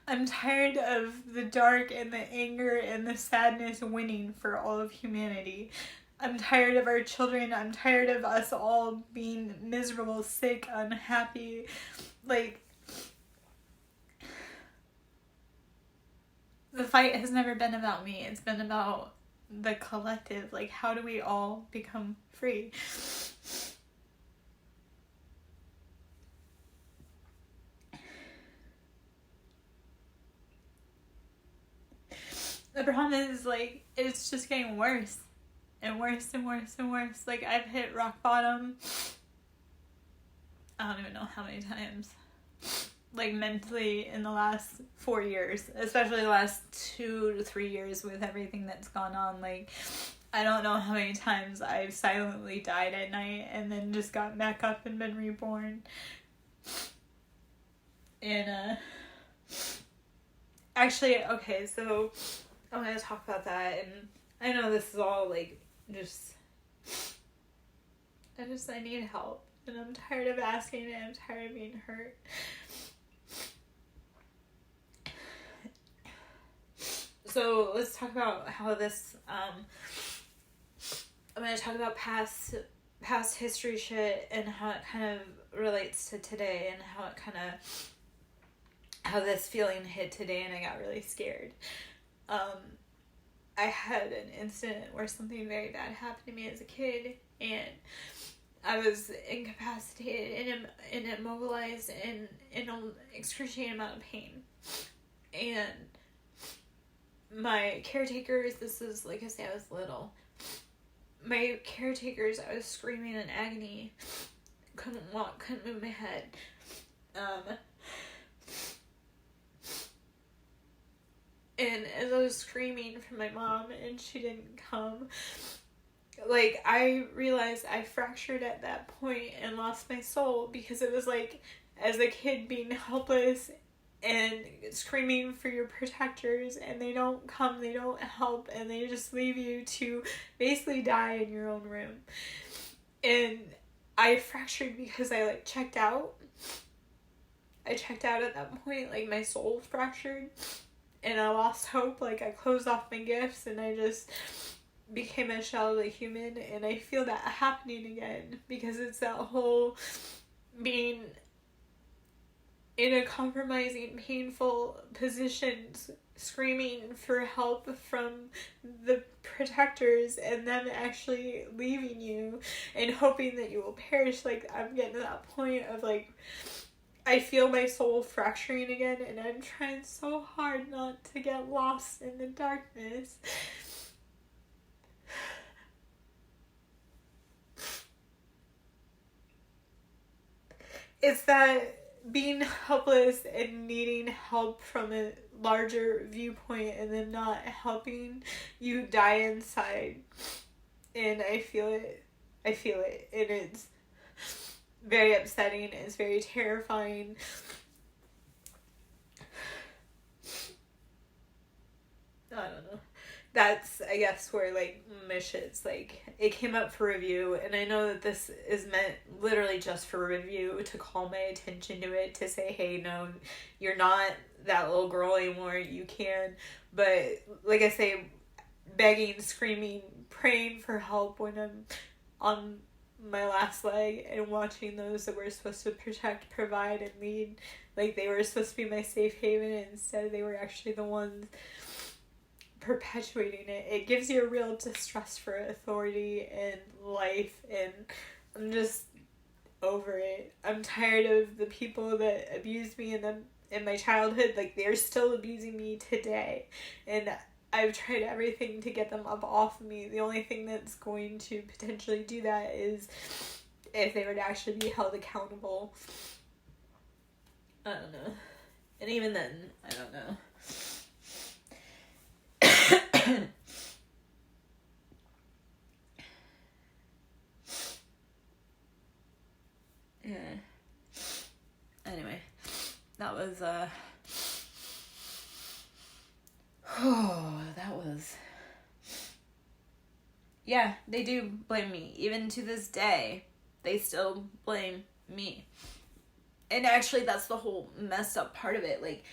I'm tired of the dark and the anger and the sadness winning for all of humanity. I'm tired of our children. I'm tired of us all being miserable, sick, unhappy. Like, the fight has never been about me. It's been about the collective. Like, how do we all become free? The problem is, like, it's just getting worse. And worse and worse and worse. Like, I've hit rock bottom. I don't even know how many times. Like, mentally in the last 4 years. Especially the last 2 to 3 years with everything that's gone on. Like, I don't know how many times I've silently died at night and then just got back up and been reborn. And, actually, okay, so I'm going to talk about that. And I know this is all, like, I need help, and I'm tired of asking, and I'm tired of being hurt. So let's talk about how this, I'm going to talk about past history shit and how it kind of relates to today, and how this feeling hit today, and I got really scared. I had an incident where something very bad happened to me as a kid, and I was incapacitated and immobilized and in an excruciating amount of pain. And my caretakers, this is, like I say, I was little. My caretakers, I was screaming in agony, couldn't walk, couldn't move my head. And as I was screaming for my mom and she didn't come, like, I realized I fractured at that point and lost my soul, because it was like, as a kid being helpless and screaming for your protectors, and they don't come, they don't help, and they just leave you to basically die in your own room. And I fractured because I, like, checked out. I checked out at that point, like, my soul fractured. And I lost hope. Like, I closed off my gifts and I just became a shell of a human. And I feel that happening again, because it's that whole being in a compromising, painful position, screaming for help from the protectors, and them actually leaving you and hoping that you will perish. Like, I'm getting to that point of, like, I feel my soul fracturing again, and I'm trying so hard not to get lost in the darkness. It's that being helpless and needing help from a larger viewpoint, and then not helping you die inside. And I feel it, and it's very upsetting. It's very terrifying. I don't know. That's, I guess, where, like, my shit's, like, it came up for review, and I know that this is meant literally just for review, to call my attention to it, to say, hey, no, you're not that little girl anymore, you can. But, like I say, begging, screaming, praying for help when I'm on my last leg and watching those that were supposed to protect, provide, and lead, like they were supposed to be my safe haven, and instead they were actually the ones perpetuating it. It gives you a real distrust for authority and life, and I'm just over it. I'm tired of the people that abused me in my childhood. Like, they're still abusing me today, and I've tried everything to get them up off of me. The only thing that's going to potentially do that is if they were to actually be held accountable. I don't know. And even then, I don't know. Yeah. Anyway, that was, that was... Yeah, they do blame me. Even to this day, they still blame me. And actually, that's the whole messed up part of it. Like,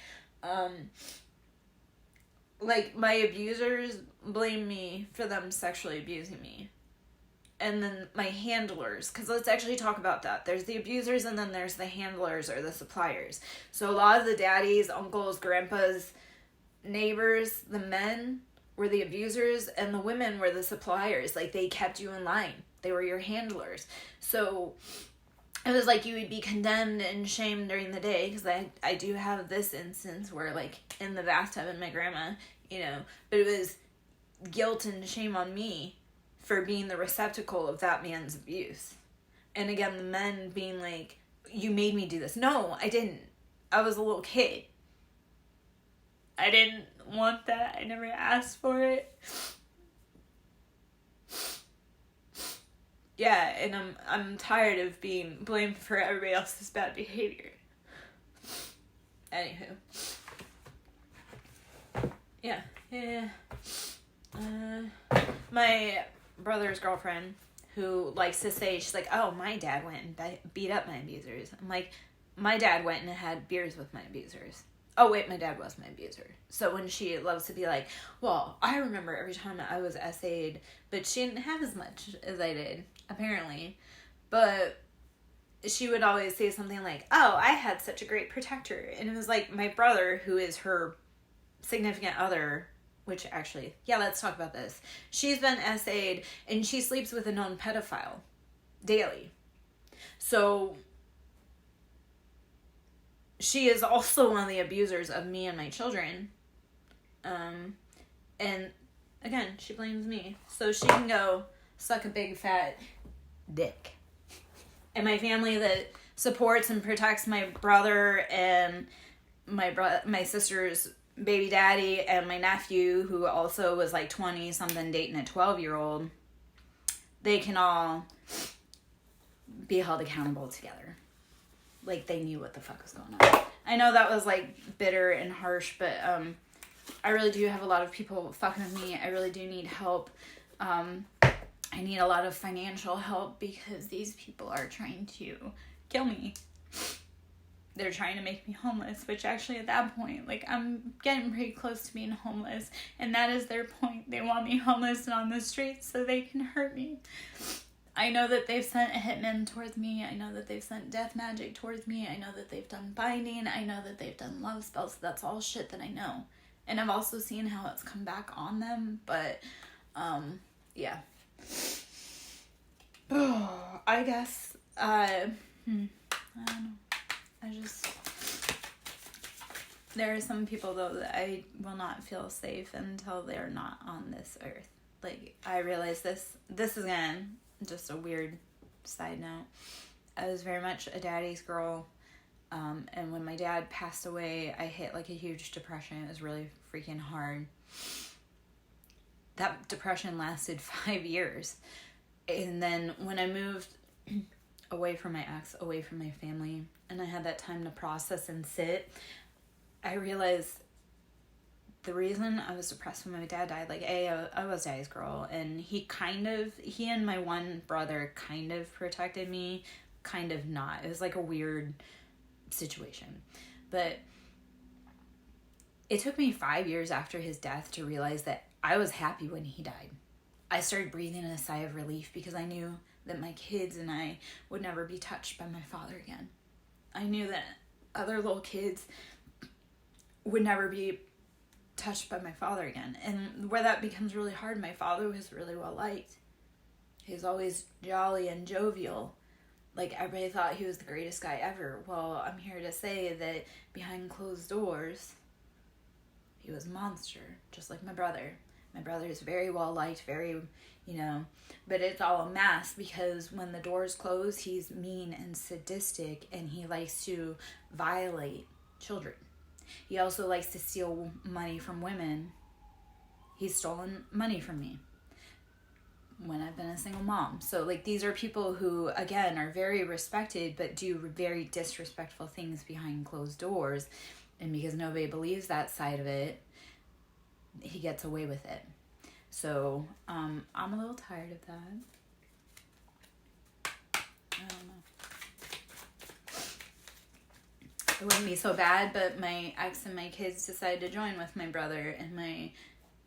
my abusers blame me for them sexually abusing me. And then my handlers, because let's actually talk about that. There's the abusers, and then there's the handlers or the suppliers. So a lot of the daddies, uncles, grandpas, neighbors, the men were the abusers, and the women were the suppliers. Like, they kept you in line. They were your handlers. So it was like you would be condemned and shamed during the day, because I do have this instance where, like, in the bathtub and my grandma, you know, but it was guilt and shame on me for being the receptacle of that man's abuse. And again, the men being like, you made me do this. No, I didn't. I was a little kid. I didn't want that. I never asked for it. Yeah, and I'm tired of being blamed for everybody else's bad behavior. Anywho. Yeah. My brother's girlfriend, who likes to say, she's like, oh, my dad went and beat up my abusers. I'm like, my dad went and had beers with my abusers. Oh, wait, my dad was my abuser. So when she loves to be like, well, I remember every time I was SA'd, but she didn't have as much as I did, apparently. But she would always say something like, oh, I had such a great protector. And it was like my brother, who is her significant other, which actually, yeah, let's talk about this. She's been SA'd, and she sleeps with a known pedophile daily. So she is also one of the abusers of me and my children. And again, she blames me. So she can go suck a big fat dick. And my family that supports and protects my brother and my sister's baby daddy and my nephew, who also was like 20 something dating a 12-year-old, they can all be held accountable together. Like, they knew what the fuck was going on. I know that was like bitter and harsh, but I really do have a lot of people fucking with me. I really do need help. I need a lot of financial help, because these people are trying to kill me. They're trying to make me homeless, which actually at that point, like, I'm getting pretty close to being homeless, and that is their point. They want me homeless and on the streets so they can hurt me. I know that they've sent hitmen towards me. I know that they've sent death magic towards me. I know that they've done binding. I know that they've done love spells. That's all shit that I know. And I've also seen how it's come back on them, but, yeah. I guess, I don't know. There are some people, though, that I will not feel safe until they're not on this earth. Like, I realize this is, again, just a weird side note. I was very much a daddy's girl, and when my dad passed away, I hit, like, a huge depression. It was really freaking hard. That depression lasted 5 years. And then when I moved away from my ex, away from my family, and I had that time to process and sit, I realized the reason I was depressed when my dad died, like, I was daddy's girl, and he and my one brother kind of protected me, kind of not. It was like a weird situation. But it took me 5 years after his death to realize that I was happy when he died. I started breathing a sigh of relief, because I knew
that my kids and I would never be touched by my father again. I knew that other little kids would never be touched by my father again. And where that becomes really hard, my father was really well liked. He was always jolly and jovial. Like, everybody thought he was the greatest guy ever. Well, I'm here to say that behind closed doors, he was a monster, just like my brother. My brother is very well liked, very, but it's all a mask, because when the doors close, he's mean and sadistic, and he likes to violate children. He also likes to steal money from women. He's stolen money from me when I've been a single mom. So, like, these are people who, again, are very respected, but do very disrespectful things behind closed doors. And because nobody believes that side of it, he gets away with it. So, I'm a little tired of that. I don't know. It wouldn't be so bad, but my ex and my kids decided to join with my brother and my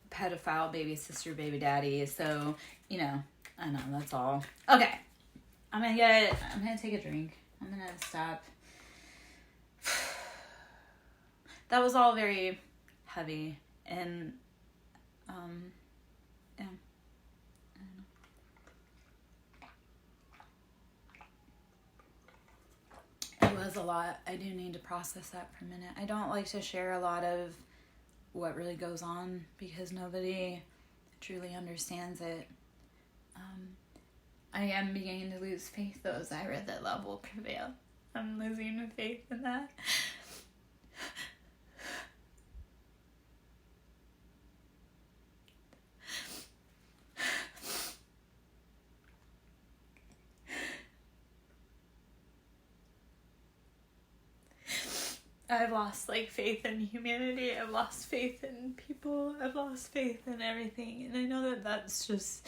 pedophile baby sister, baby daddy. So, I know, that's all. Okay. I'm gonna take a drink. I'm gonna stop. That was all very heavy, and, yeah. I don't know. It was a lot. I do need to process that for a minute. I don't like to share a lot of what really goes on because nobody truly understands it. I am beginning to lose faith, though, Zyra, that love will prevail. I'm losing faith in that. I've lost, faith in humanity. I've lost faith in people. I've lost faith in everything. And I know that that's just...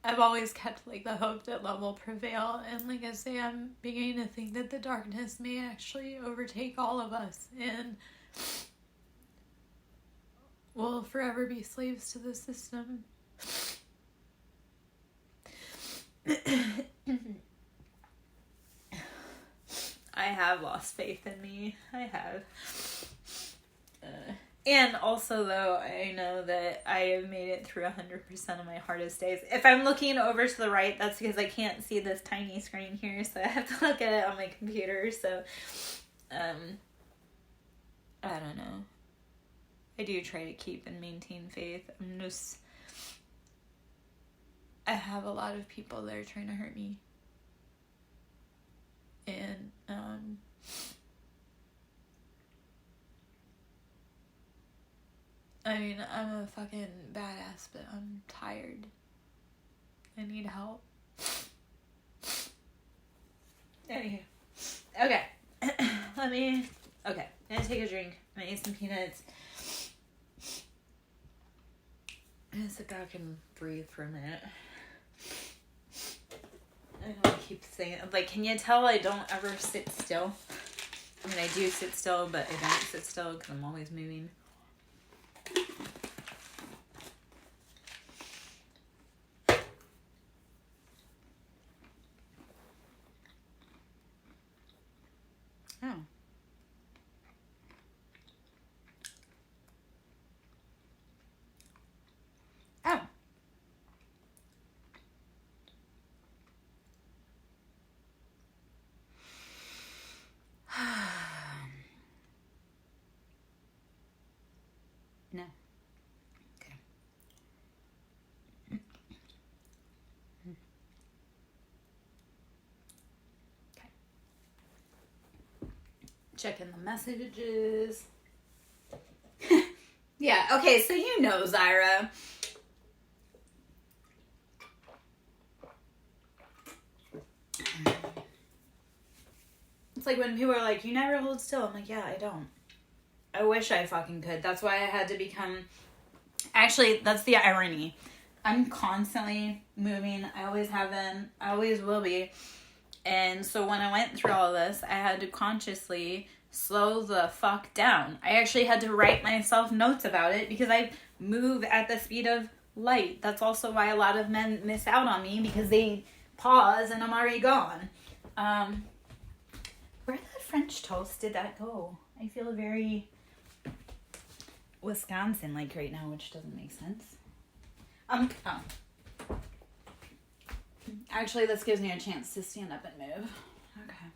I've always kept, the hope that love will prevail. And like I say, I'm beginning to think that the darkness may actually overtake all of us. And we'll forever be slaves to the system. I have lost faith in me. I have. And also, though, I know that I have made it through 100% of my hardest days. If I'm looking over to the right, that's because I can't see this tiny screen here, so I have to look at it on my computer. So, I don't know. I do try to keep and maintain faith. I have a lot of people that are trying to hurt me. And, I'm a fucking badass, but I'm tired. I need help. Anywho. Okay. I'm gonna take a drink. I'm gonna eat some peanuts. I'm gonna sit back and breathe for a minute. I don't keep saying it. Can you tell I don't ever sit still? I do sit still, but I don't sit still because I'm always moving. Oh. Oh. No. Okay. Okay. Checking the messages. Yeah, okay, so Zyra. It's like when people are like, you never hold still. I'm like, yeah, I don't. I wish I fucking could. That's why I had to become... Actually, that's the irony. I'm constantly moving. I always have been. I always will be. And so when I went through all of this, I had to consciously slow the fuck down. I actually had to write myself notes about it because I move at the speed of light. That's also why a lot of men miss out on me, because they pause and I'm already gone. Where the French toast did that go? I feel very Wisconsin like right now, which doesn't make sense. Oh. Actually, this gives me a chance to stand up and move. Okay.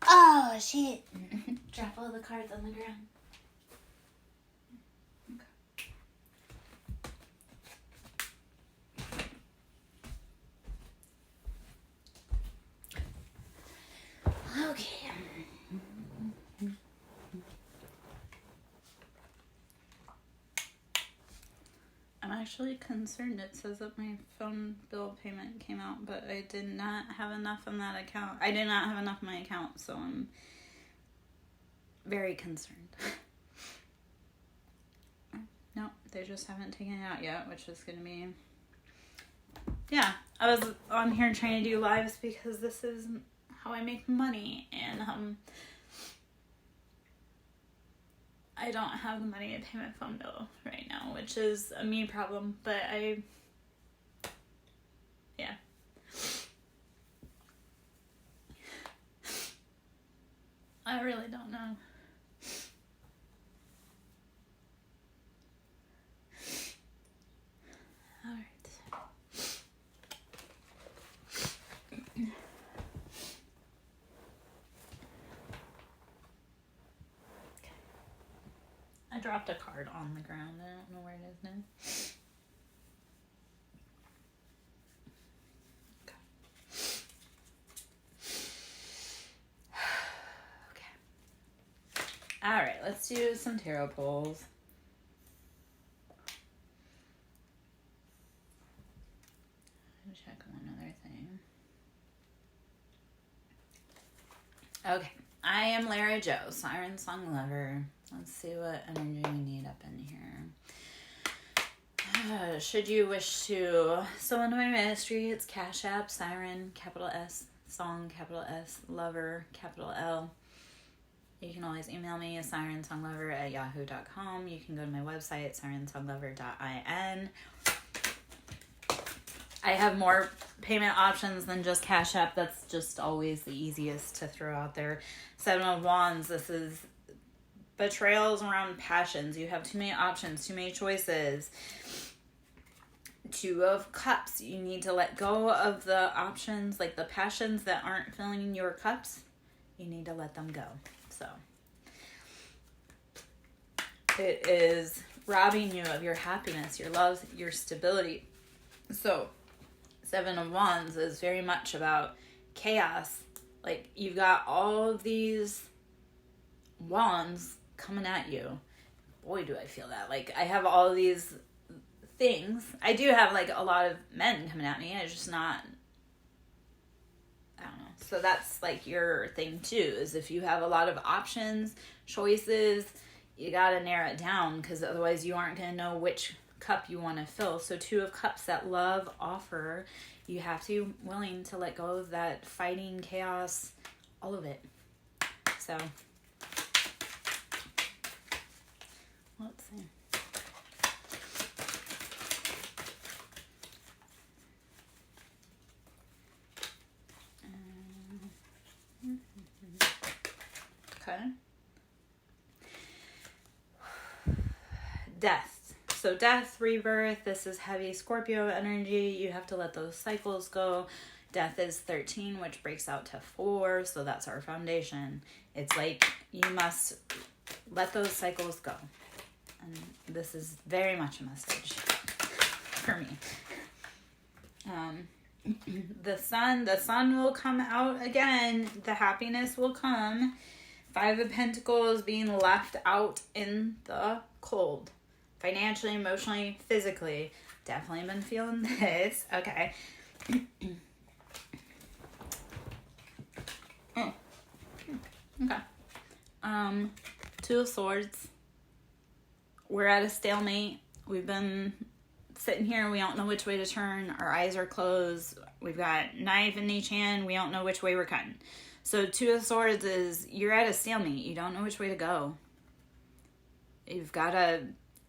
Oh, shit. Drop all the cards on the ground. Okay. I'm actually concerned. It says that my phone bill payment came out, but I did not have enough on that account. I did not have enough in my account, so I'm very concerned. No, they just haven't taken it out yet, which is going to be... Yeah, I was on here trying to do lives because this is how I make money, and I don't have the money to pay my phone bill right now, which is a me problem, but yeah. I really don't know. Alright. I dropped a card on the ground. I don't know where it is now. Okay. Alright, let's do some tarot pulls. Check one other thing. Okay. I am Lara Jo, SirenSong lover. Let's see what energy we need up in here. Should you wish to sow into my ministry, it's Cash App, Siren, capital S, Song, capital S, Lover, capital L. You can always email me, sirensonglover@yahoo.com. You can go to my website, sirensonglover.in. I have more payment options than just Cash App. That's just always the easiest to throw out there. Seven of Wands, this is betrayals around passions. You have too many options, too many choices. Two of Cups, you need to let go of the options, like the passions that aren't filling your cups. You need to let them go. So it is robbing you of your happiness, your love, your stability. So Seven of Wands is very much about chaos. Like, you've got all of these wands coming at you. Boy, do I feel that. Like, I have all of these things. I do have, like, a lot of men coming at me. It's just not... I don't know. So that's, like, your thing, too, is if you have a lot of options, choices, you gotta narrow it down, because otherwise you aren't gonna know which cup you want to fill. So Two of Cups, that love offer, you have to be willing to let go of that fighting, chaos, all of it. So let's see. Okay. Death. So death, rebirth, this is heavy Scorpio energy. You have to let those cycles go. Death is 13, which breaks out to 4, so that's our foundation. It's like you must let those cycles go. And this is very much a message for me. The sun will come out again. The happiness will come. Five of Pentacles, being left out in the cold. Financially, emotionally, physically. Definitely been feeling this. Okay. Okay. Two of Swords. We're at a stalemate. We've been sitting here and we don't know which way to turn. Our eyes are closed. We've got knife in each hand. We don't know which way we're cutting. So Two of Swords is you're at a stalemate. You don't know which way to go. You've got to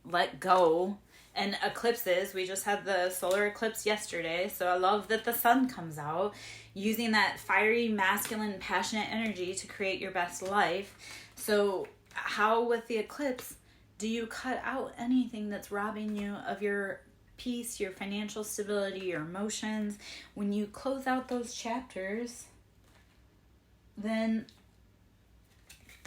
let go. And eclipses, we just had the solar eclipse yesterday. So I love that the sun comes out, using that fiery, masculine, passionate energy to create your best life. So how with the eclipse do you cut out anything that's robbing you of your peace, your financial stability, your emotions? When you close out those chapters, then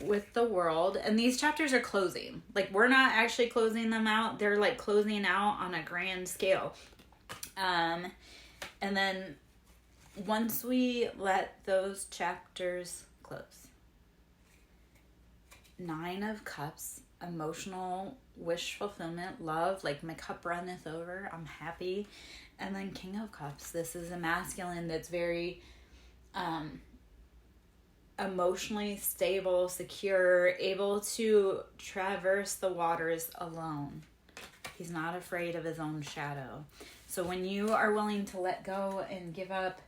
with the world, and these chapters are closing. Like, we're not actually closing them out. They're like closing out on a grand scale. And then once we let those chapters close, 9 of Cups, emotional wish fulfillment, love, like my cup runneth over, I'm happy. And then King of Cups, this is a masculine that's very emotionally stable, secure, able to traverse the waters alone. He's not afraid of his own shadow. So when you are willing to let go and give up,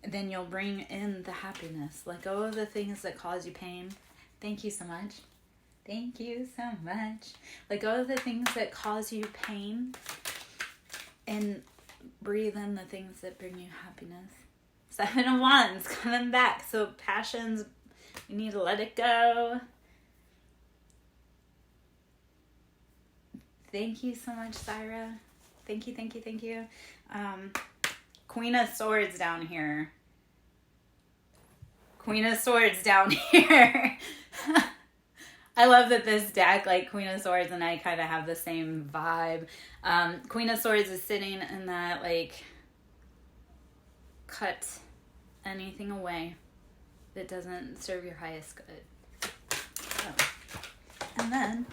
then you'll bring in the happiness. Let go of the things that cause you pain. Thank you so much. Thank you so much. Let go of the things that cause you pain and breathe in the things that bring you happiness. 7 of Wands coming back. So passions, you need to let it go. Thank you so much, Syra. Thank you, thank you, thank you. Queen of Swords down here. Queen of Swords down here. I love that this deck, like Queen of Swords and I kind of have the same vibe. Queen of Swords is sitting in that, like, cut anything away that doesn't serve your highest good. So, and then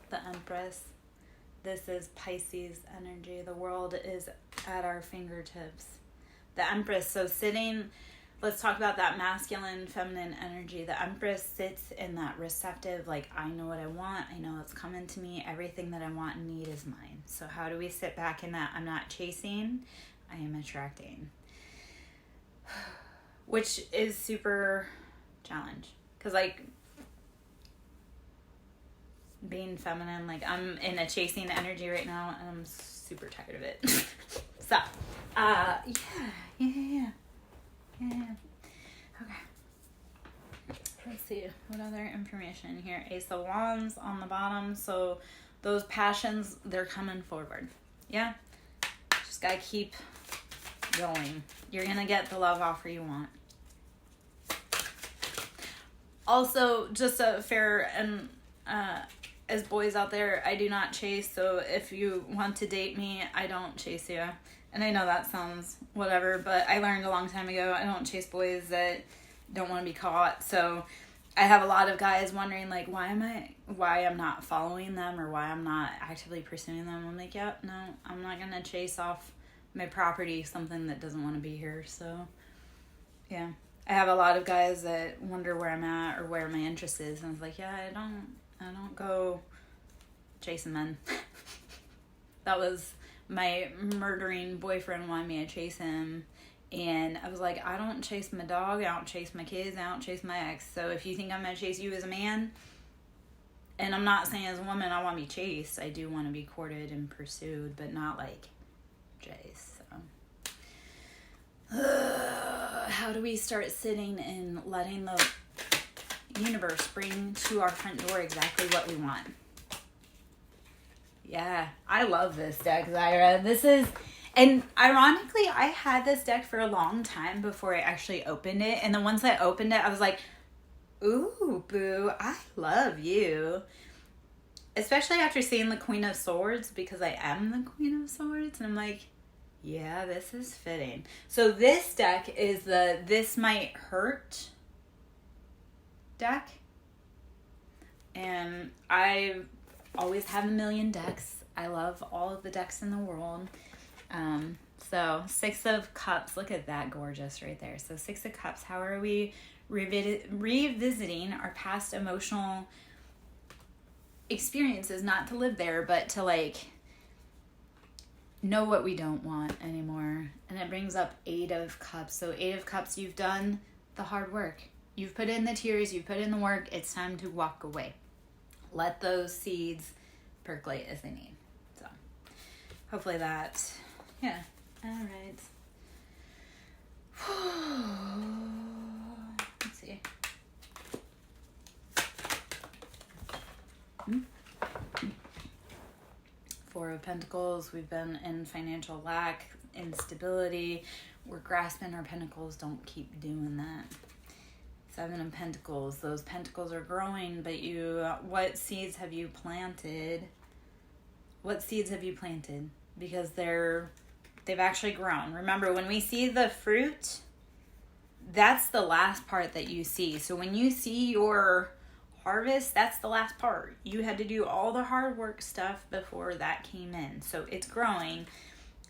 the Empress. This is Pisces energy. The world is at our fingertips. The Empress, so sitting, let's talk about that masculine, feminine energy. The Empress sits in that receptive, like, I know what I want. I know it's coming to me. Everything that I want and need is mine. So how do we sit back in that? I'm not chasing. I am attracting. Which is super challenge. Because, like, being feminine, like, I'm in a chasing energy right now, and I'm super tired of it. So, yeah. Okay. Let's see. What other information in here? Ace of Wands on the bottom. So, those passions, they're coming forward. Yeah? Just gotta keep going. You're gonna get the love offer you want. Also, just a fair and as boys out there, I do not chase. So if you want to date me, I don't chase you. And I know that sounds whatever, but I learned a long time ago, I don't chase boys that don't want to be caught. So I have a lot of guys wondering, like, why I'm not following them or why I'm not actively pursuing them. I'm like, yeah, no, I'm not going to chase off my property something that doesn't want to be here. So yeah, I have a lot of guys that wonder where I'm at or where my interest is. And I was like, yeah, I don't go chasing men. That was my murdering boyfriend wanted me to chase him. And I was like, I don't chase my dog. I don't chase my kids. I don't chase my ex. So if you think I'm going to chase you as a man, and I'm not saying as a woman I want to be chased. I do want to be courted and pursued, but not like chase. So. How do we start sitting and letting the universe bring to our front door exactly what we want? Yeah, I love this deck, Zyra. This is, and ironically, I had this deck for a long time before I actually opened it. And then once I opened it, I was like, ooh, boo, I love you. Especially after seeing the Queen of Swords, because I am the Queen of Swords. And I'm like, yeah, this is fitting. So this deck is the This Might Hurt deck. And I always have a million decks. I love all of the decks in the world. So 6 of Cups, look at that, gorgeous right there. So 6 of Cups, how are we revisiting our past emotional experiences, not to live there, but to, like, know what we don't want anymore. And it brings up 8 of Cups. So 8 of Cups, you've done the hard work. You've put in the tears, you've put in the work. It's time to walk away. Let those seeds percolate as they need. So hopefully that, yeah. All right. Let's see. Four of Pentacles. We've been in financial lack, instability. We're grasping our pentacles. Don't keep doing that. 7 of Pentacles. Those pentacles are growing, but what seeds have you planted? What seeds have you planted? Because they've actually grown. Remember, when we see the fruit, that's the last part that you see. So when you see your harvest, that's the last part. You had to do all the hard work stuff before that came in. So it's growing.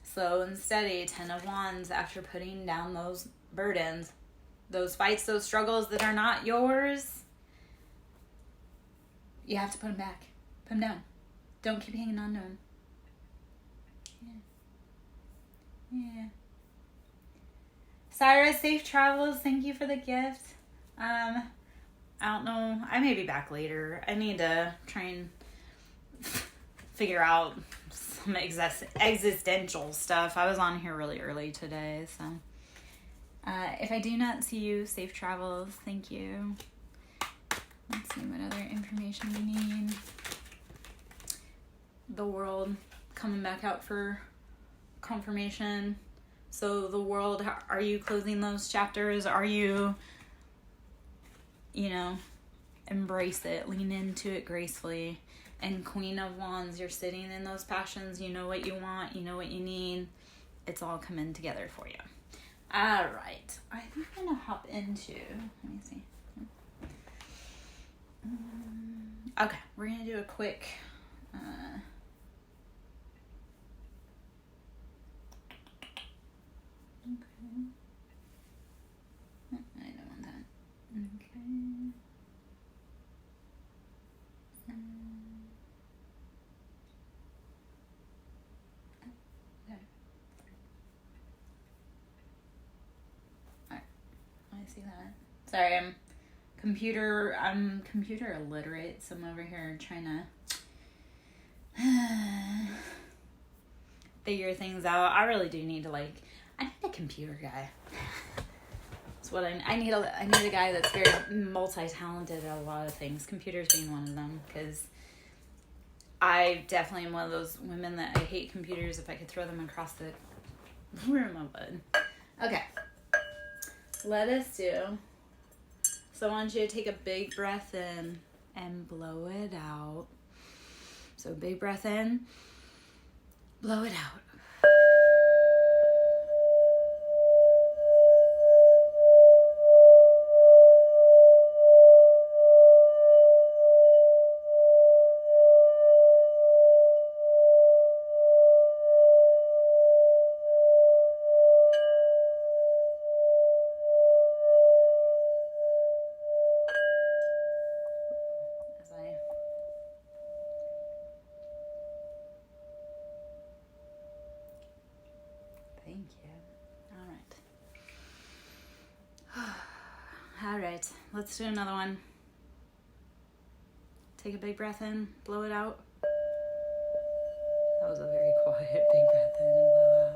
Slow and steady. 10 of Wands. After putting down those burdens, those fights, those struggles that are not yours, you have to put them back. Put them down. Don't keep hanging on to them. Yeah. Cyrus, safe travels. Thank you for the gift. I don't know. I may be back later. I need to try and figure out some existential stuff. I was on here really early today, so if I do not see you, safe travels. Thank you. Let's see what other information we need. The World coming back out for confirmation. So the World, are you closing those chapters? Are you, embrace it, lean into it gracefully? And Queen of Wands, you're sitting in those passions. You know what you want. You know what you need. It's all coming together for you. All right. I think I'm going to hop into, let me see. Okay. We're going to do a quick, okay. I don't want that. Okay. There. Alright. I see that. Sorry, I'm computer illiterate, so I'm over here trying to figure things out. I really do need to I need a computer guy. That's what I need a guy that's very multi-talented at a lot of things. Computers being one of them, because I definitely am one of those women that I hate computers. If I could throw them across the room, I would. Okay. Let us do. So I want you to take a big breath in and blow it out. So big breath in, blow it out. Thank you. All right, let's do another one. Take a big breath in, blow it out. That was a very quiet big breath in and blow out.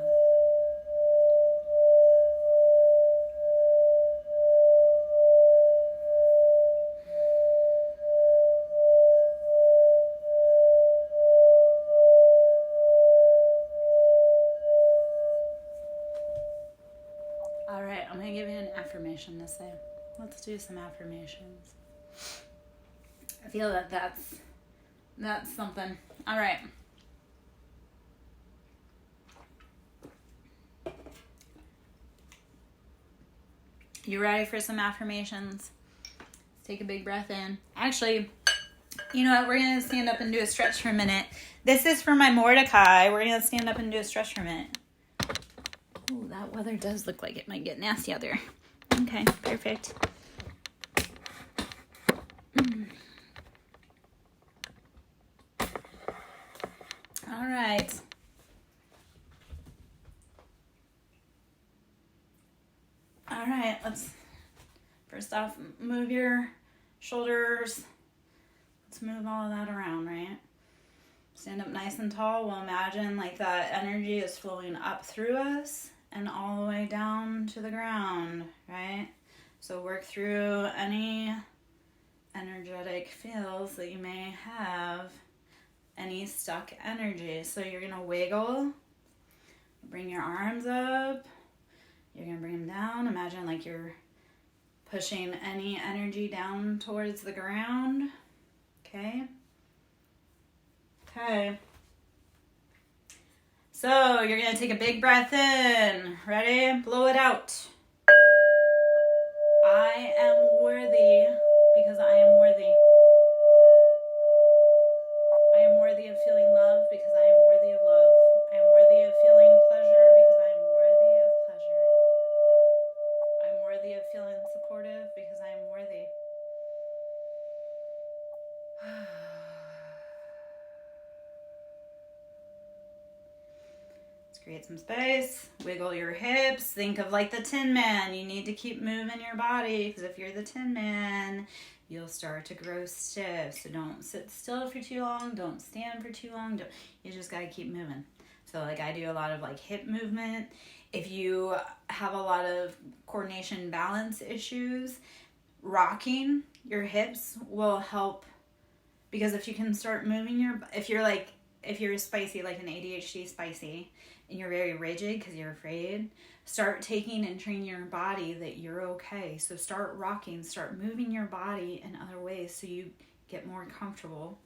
All right, I'm going to give you an affirmation to say. Let's do some affirmations. I feel that that's something. All right. You ready for some affirmations? Let's take a big breath in. Actually, you know what? We're going to stand up and do a stretch for a minute. This is for my Mordecai. We're going to stand up and do a stretch for a minute. Ooh, that weather does look like it might get nasty out there. Okay, perfect. All right. All right, let's first off move your shoulders. Let's move all of that around, right? Stand up nice and tall. We'll imagine like that energy is flowing up through us and all the way down to the ground, right? So work through any energetic fields that you may have, any stuck energy. So you're gonna wiggle, bring your arms up, you're gonna bring them down. Imagine like you're pushing any energy down towards the ground, okay? Okay. So you're gonna take a big breath in. Ready? Blow it out. I am worthy because I am worthy. I am worthy of feeling love because I am worthy of love. I am worthy of feeling pleasure because I am worthy of pleasure. I'm worthy of feeling supportive because I am worthy. Create some space, wiggle your hips, think of like the Tin Man. You need to keep moving your body because if you're the Tin Man, you'll start to grow stiff. So don't sit still for too long, don't stand for too long, you just gotta keep moving. So like I do a lot of like hip movement. If you have a lot of coordination balance issues, rocking your hips will help, because if you can start moving if you're spicy, like an ADHD spicy, and you're very rigid because you're afraid, start taking and training your body that you're okay. So start rocking, start moving your body in other ways so you get more comfortable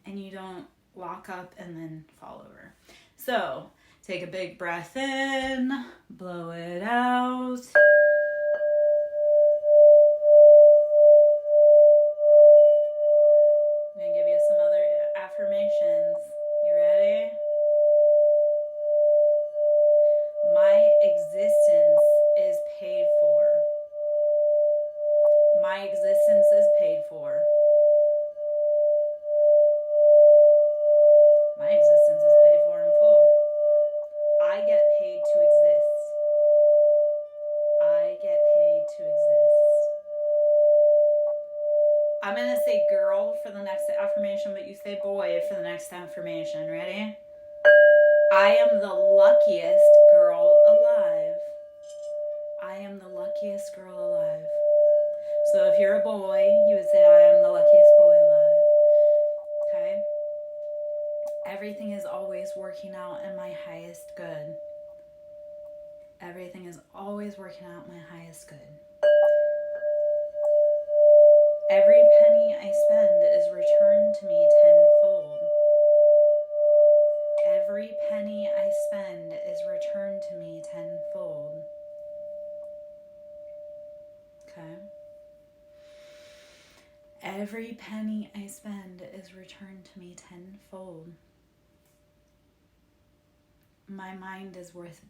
and you don't lock up and then fall over. So take a big breath in, blow it out. I'm going to give you some other affirmations. You ready? My existence is paid for. My existence is paid for. My existence is paid for in full. I get paid to exist. I get paid to exist. I'm going to say girl for the next affirmation, but you say boy for the next affirmation. Ready? I am the luckiest girl alive. I am the luckiest girl alive. So if you're a boy, you would say I am the luckiest boy alive. Okay? Everything is always working out in my highest good. Everything is always working out in my highest good. Every penny I spend is returned to me tenfold. Every penny I spend is returned to me tenfold. Okay? Every penny I spend is returned to me tenfold. My mind is worth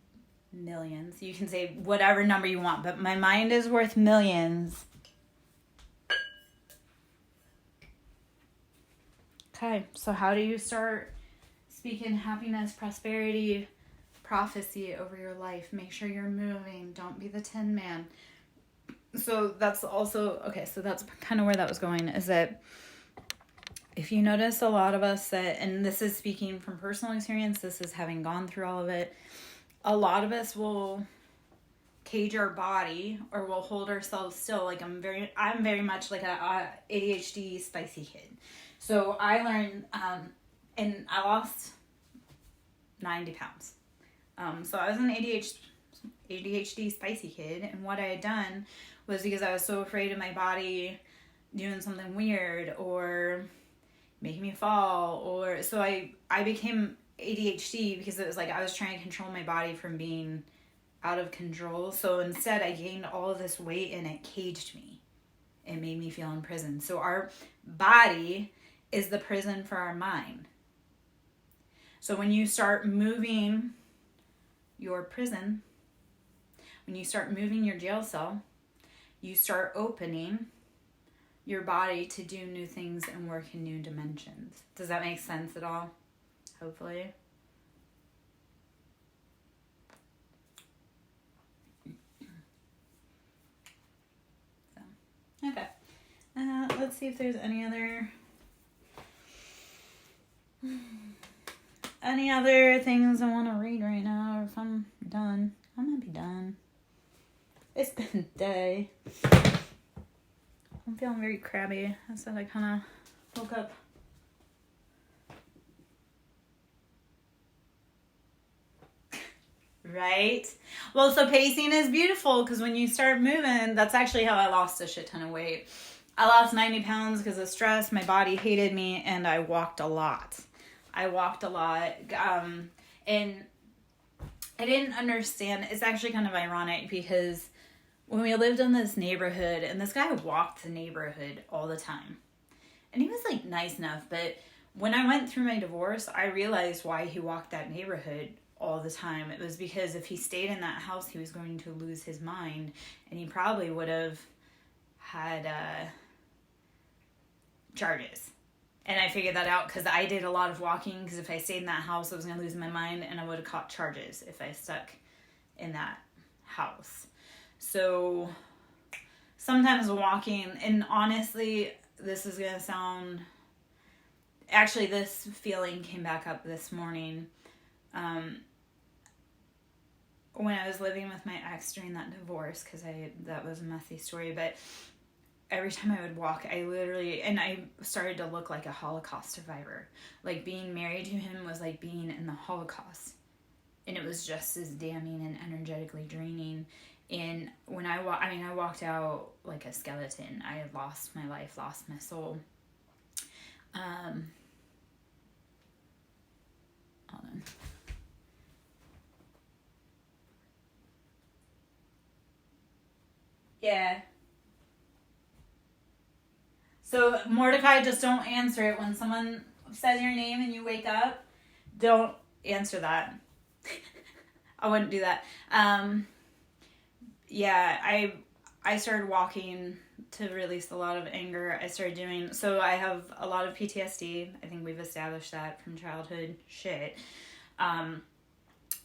millions. You can say whatever number you want, but my mind is worth millions. Okay, so how do you start speaking happiness, prosperity, prophecy over your life? Make sure you're moving. Don't be the Tin Man. So that's also, okay, so that's kind of where that was going, is that if you notice a lot of us that, and this is speaking from personal experience, this is having gone through all of it, a lot of us will cage our body or we'll hold ourselves still. Like I'm very much like a ADHD spicy kid. So I learned, and I lost 90 pounds. So I was an ADHD spicy kid, and what I had done was, because I was so afraid of my body doing something weird or making me fall, or so I became ADHD because it was like I was trying to control my body from being out of control. So instead I gained all of this weight and it caged me. It made me feel in prison. So our body is the prison for our mind. So when you start moving your prison, when you start moving your jail cell, you start opening your body to do new things and work in new dimensions. Does that make sense at all? Hopefully. let's see if there's any other things I want to read right now, or if I'm done. I might be done. It's been a day. I'm feeling very crabby. I said I kind of woke up. Right? Well, so pacing is beautiful because when you start moving, that's actually how I lost a shit ton of weight. I lost 90 pounds because of stress. My body hated me, and I walked a lot. And I didn't understand. It's actually kind of ironic because when we lived in this neighborhood, and this guy walked the neighborhood all the time. And he was like nice enough, but when I went through my divorce, I realized why he walked that neighborhood all the time. It was because if he stayed in that house, he was going to lose his mind, and he probably would have had charges. And I figured that out because I did a lot of walking, because if I stayed in that house, I was going to lose my mind, and I would have caught charges if I stuck in that house. So sometimes walking, and honestly, this is going to sound... Actually, this feeling came back up this morning. When I was living with my ex during that divorce, because that was a messy story, but every time I would walk, I started to look like a Holocaust survivor. Like, being married to him was like being in the Holocaust. And it was just as damning and energetically draining. And when I walked out like a skeleton. I had lost my life, lost my soul. Hold on. Yeah. So, Mordecai, just don't answer it. When someone says your name and you wake up, don't answer that. I wouldn't do that. Yeah, I started walking to release a lot of anger. So I have a lot of PTSD. I think we've established that from childhood shit.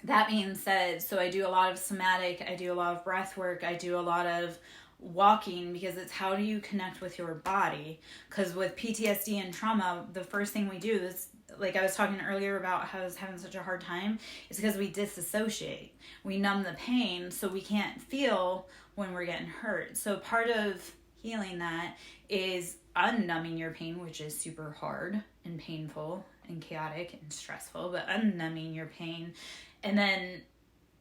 That being said, so I do a lot of somatic, I do a lot of breath work, I do a lot of walking, because it's how do you connect with your body? Because with PTSD and trauma, the first thing we do is, like I was talking earlier about how I was having such a hard time, is because we disassociate. We numb the pain, so we can't feel when we're getting hurt. So part of healing that is unnumbing your pain, which is super hard and painful and chaotic and stressful, but unnumbing your pain, and then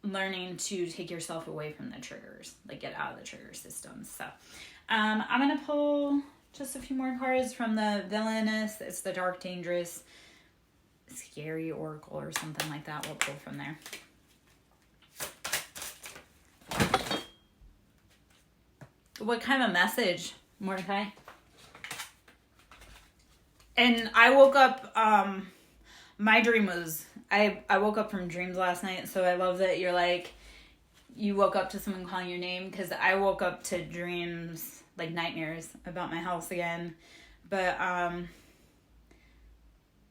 learning to take yourself away from the triggers, like get out of the trigger system. So I'm going to pull just a few more cards from the Villainous. It's the Dark, Dangerous, Scary Oracle or something like that. We'll pull from there. What kind of message, Mordecai? And I woke up, my dream was, I woke up from dreams last night, so I love that you're like, you woke up to someone calling your name, because I woke up to dreams, like nightmares about my house again, but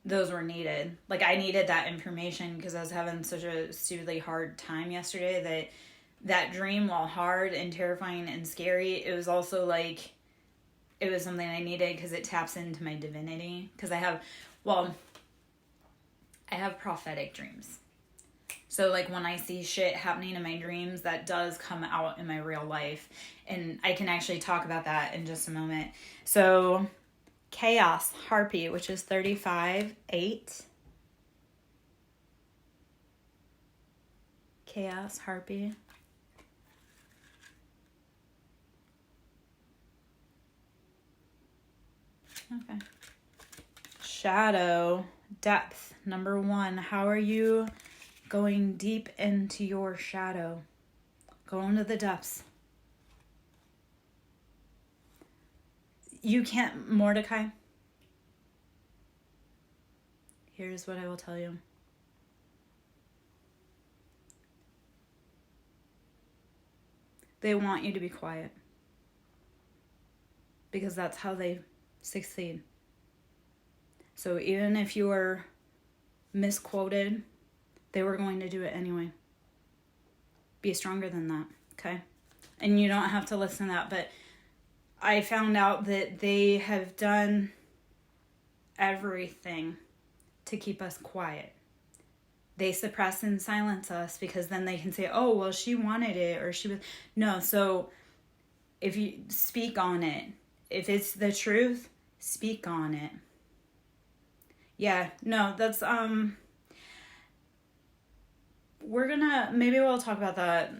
those were needed. Like, I needed that information because I was having such a stupidly hard time yesterday that dream, while hard and terrifying and scary, it was also like, it was something I needed because it taps into my divinity. Because I have prophetic dreams. So, like, when I see shit happening in my dreams, that does come out in my real life. And I can actually talk about that in just a moment. So, Chaos Harpy, which is 35-8. Chaos Harpy. Okay. Shadow Depth, number 1. How are you going deep into your shadow? Go into the depths. You can't, Mordecai. Here's what I will tell you. They want you to be quiet. Because that's how they succeed. So even if you are misquoted, they were going to do it anyway. Be stronger than that, okay? And you don't have to listen to that, but I found out that they have done everything to keep us quiet. They suppress and silence us because then they can say, oh, well, she wanted it, or she was... No, so if you speak on it, if it's the truth, speak on it. Yeah, no, that's, maybe we'll talk about that.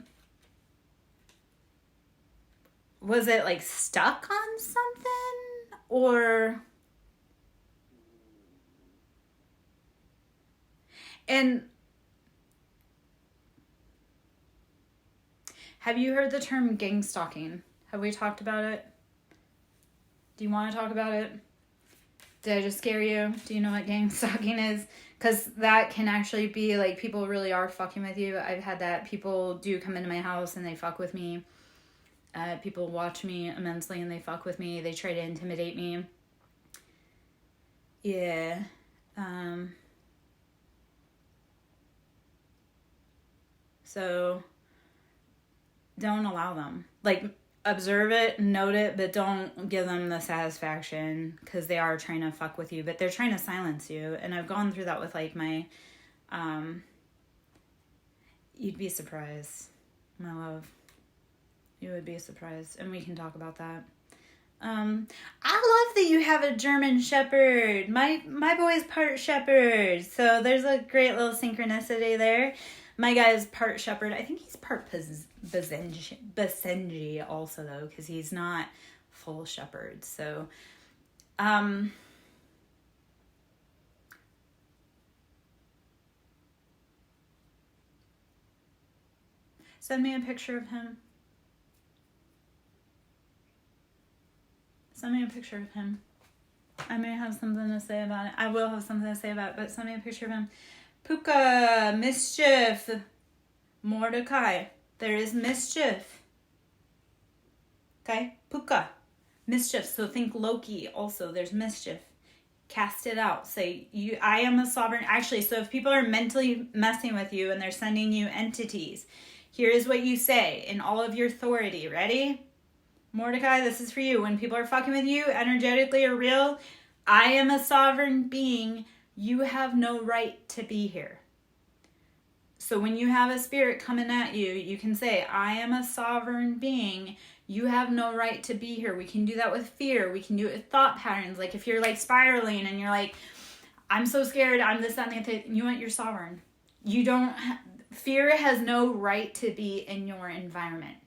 Was it like stuck on something, or... And have you heard the term gang stalking? Have we talked about it? Do you want to talk about it? Did I just scare you? Do you know what gang stalking is? Because that can actually be like, people really are fucking with you. I've had that. People do come into my house and they fuck with me. People watch me immensely and they fuck with me. They try to intimidate me. Yeah. So don't allow them. Like, observe it, note it, but don't give them the satisfaction, because they are trying to fuck with you, but they're trying to silence you. And I've gone through that with like my, you'd be surprised, my love. You would be surprised, and we can talk about that. I love that you have a German Shepherd. My boy's part Shepherd, so there's a great little synchronicity there. My guy's part Shepherd. I think he's part Basenji also, though, because he's not full Shepherd. So, send me a picture of him. Send me a picture of him. I may have something to say about it. I will have something to say about it, but send me a picture of him. Puka, mischief. Mordecai, there is mischief. Okay? Puka, mischief. So think Loki also. There's mischief. Cast it out. Say, I am a sovereign. Actually, so if people are mentally messing with you and they're sending you entities, here is what you say in all of your authority. Ready? Mordecai, this is for you. When people are fucking with you, energetically or real, I am a sovereign being. You have no right to be here. So when you have a spirit coming at you, you can say, I am a sovereign being. You have no right to be here. We can do that with fear. We can do it with thought patterns. Like if you're like spiraling and you're like, I'm so scared, I'm this, that, and the other. You want your sovereign. You don't, fear has no right to be in your environment.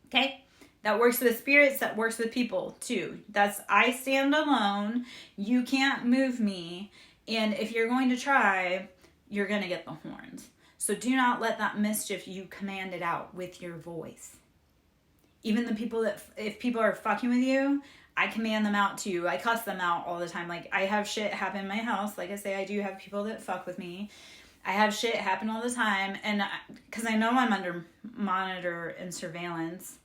Okay? That works with spirits, that works with people too. That's, I stand alone. You can't move me. And if you're going to try, you're going to get the horns. So do not let that mischief, you command it out with your voice. Even the people that, if people are fucking with you, I command them out to you. I cuss them out all the time. Like, I have shit happen in my house. Like I say, I do have people that fuck with me. I have shit happen all the time. And because I know I'm under monitor and surveillance.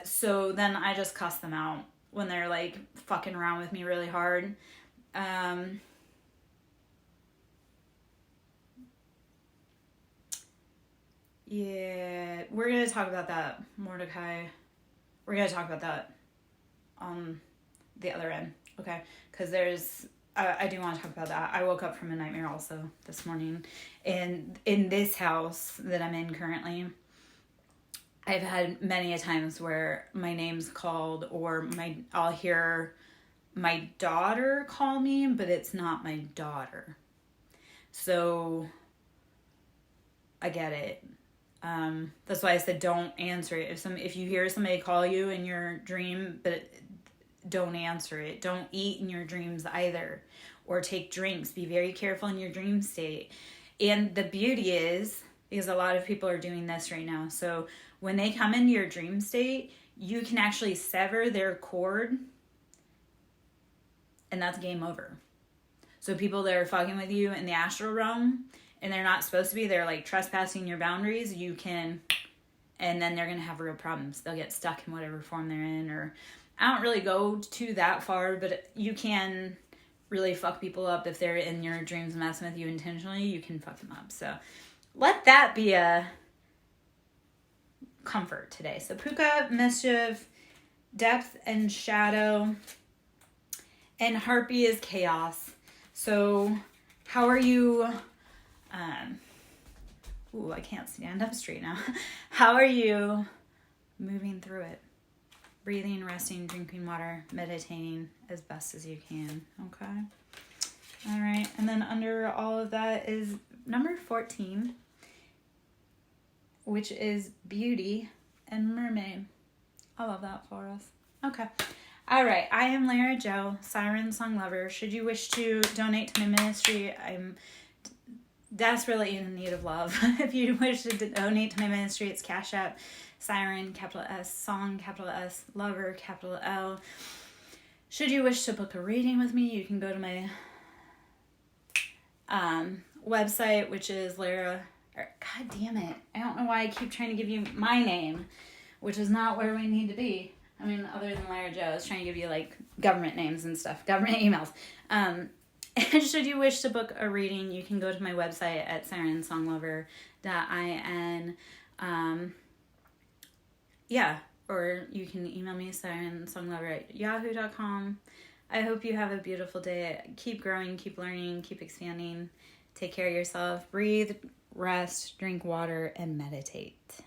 So then I just cuss them out when they're like fucking around with me really hard. Yeah, we're going to talk about that, Mordecai. We're going to talk about that on the other end, okay? Because there's, I do want to talk about that. I woke up from a nightmare also this morning. And in this house that I'm in currently, I've had many a times where my name's called, or I'll hear my daughter call me, but it's not my daughter. So I get it. That's why I said don't answer it. If you hear somebody call you in your dream, but don't answer it. Don't eat in your dreams either, or take drinks. Be very careful in your dream state. And the beauty is, because a lot of people are doing this right now, so when they come into your dream state, you can actually sever their cord, and that's game over. So people that are fucking with you in the astral realm, and they're not supposed to be, they're like trespassing your boundaries, you can, and then they're going to have real problems. They'll get stuck in whatever form they're in, or I don't really go to that far, but you can really fuck people up if they're in your dreams messing with you intentionally. You can fuck them up. So let that be a comfort today. So Puka, mischief, depth and shadow, and harpy is chaos. So how are you, I can't stand up straight now. How are you moving through it? Breathing, resting, drinking water, meditating as best as you can, okay? All right, and then under all of that is number 14, which is beauty and mermaid. I love that for us. Okay. All right. I am Lara Joe, SirenSong lover. Should you wish to donate to my ministry, I'm desperately in need of love. If you wish to donate to my ministry, it's Cash App, Siren, capital S, Song, capital S, Lover, capital L. Should you wish to book a reading with me, you can go to my website, which is Lara. God damn it. I don't know why I keep trying to give you my name, which is not where we need to be. I mean, other than Lara Joe, I was trying to give you, like, government names and stuff, government emails. And should you wish to book a reading, you can go to my website at sirensonglover.in. Or you can email me, sirensonglover@yahoo.com. I hope you have a beautiful day. Keep growing, keep learning, keep expanding. Take care of yourself. Breathe, rest, drink water, and meditate.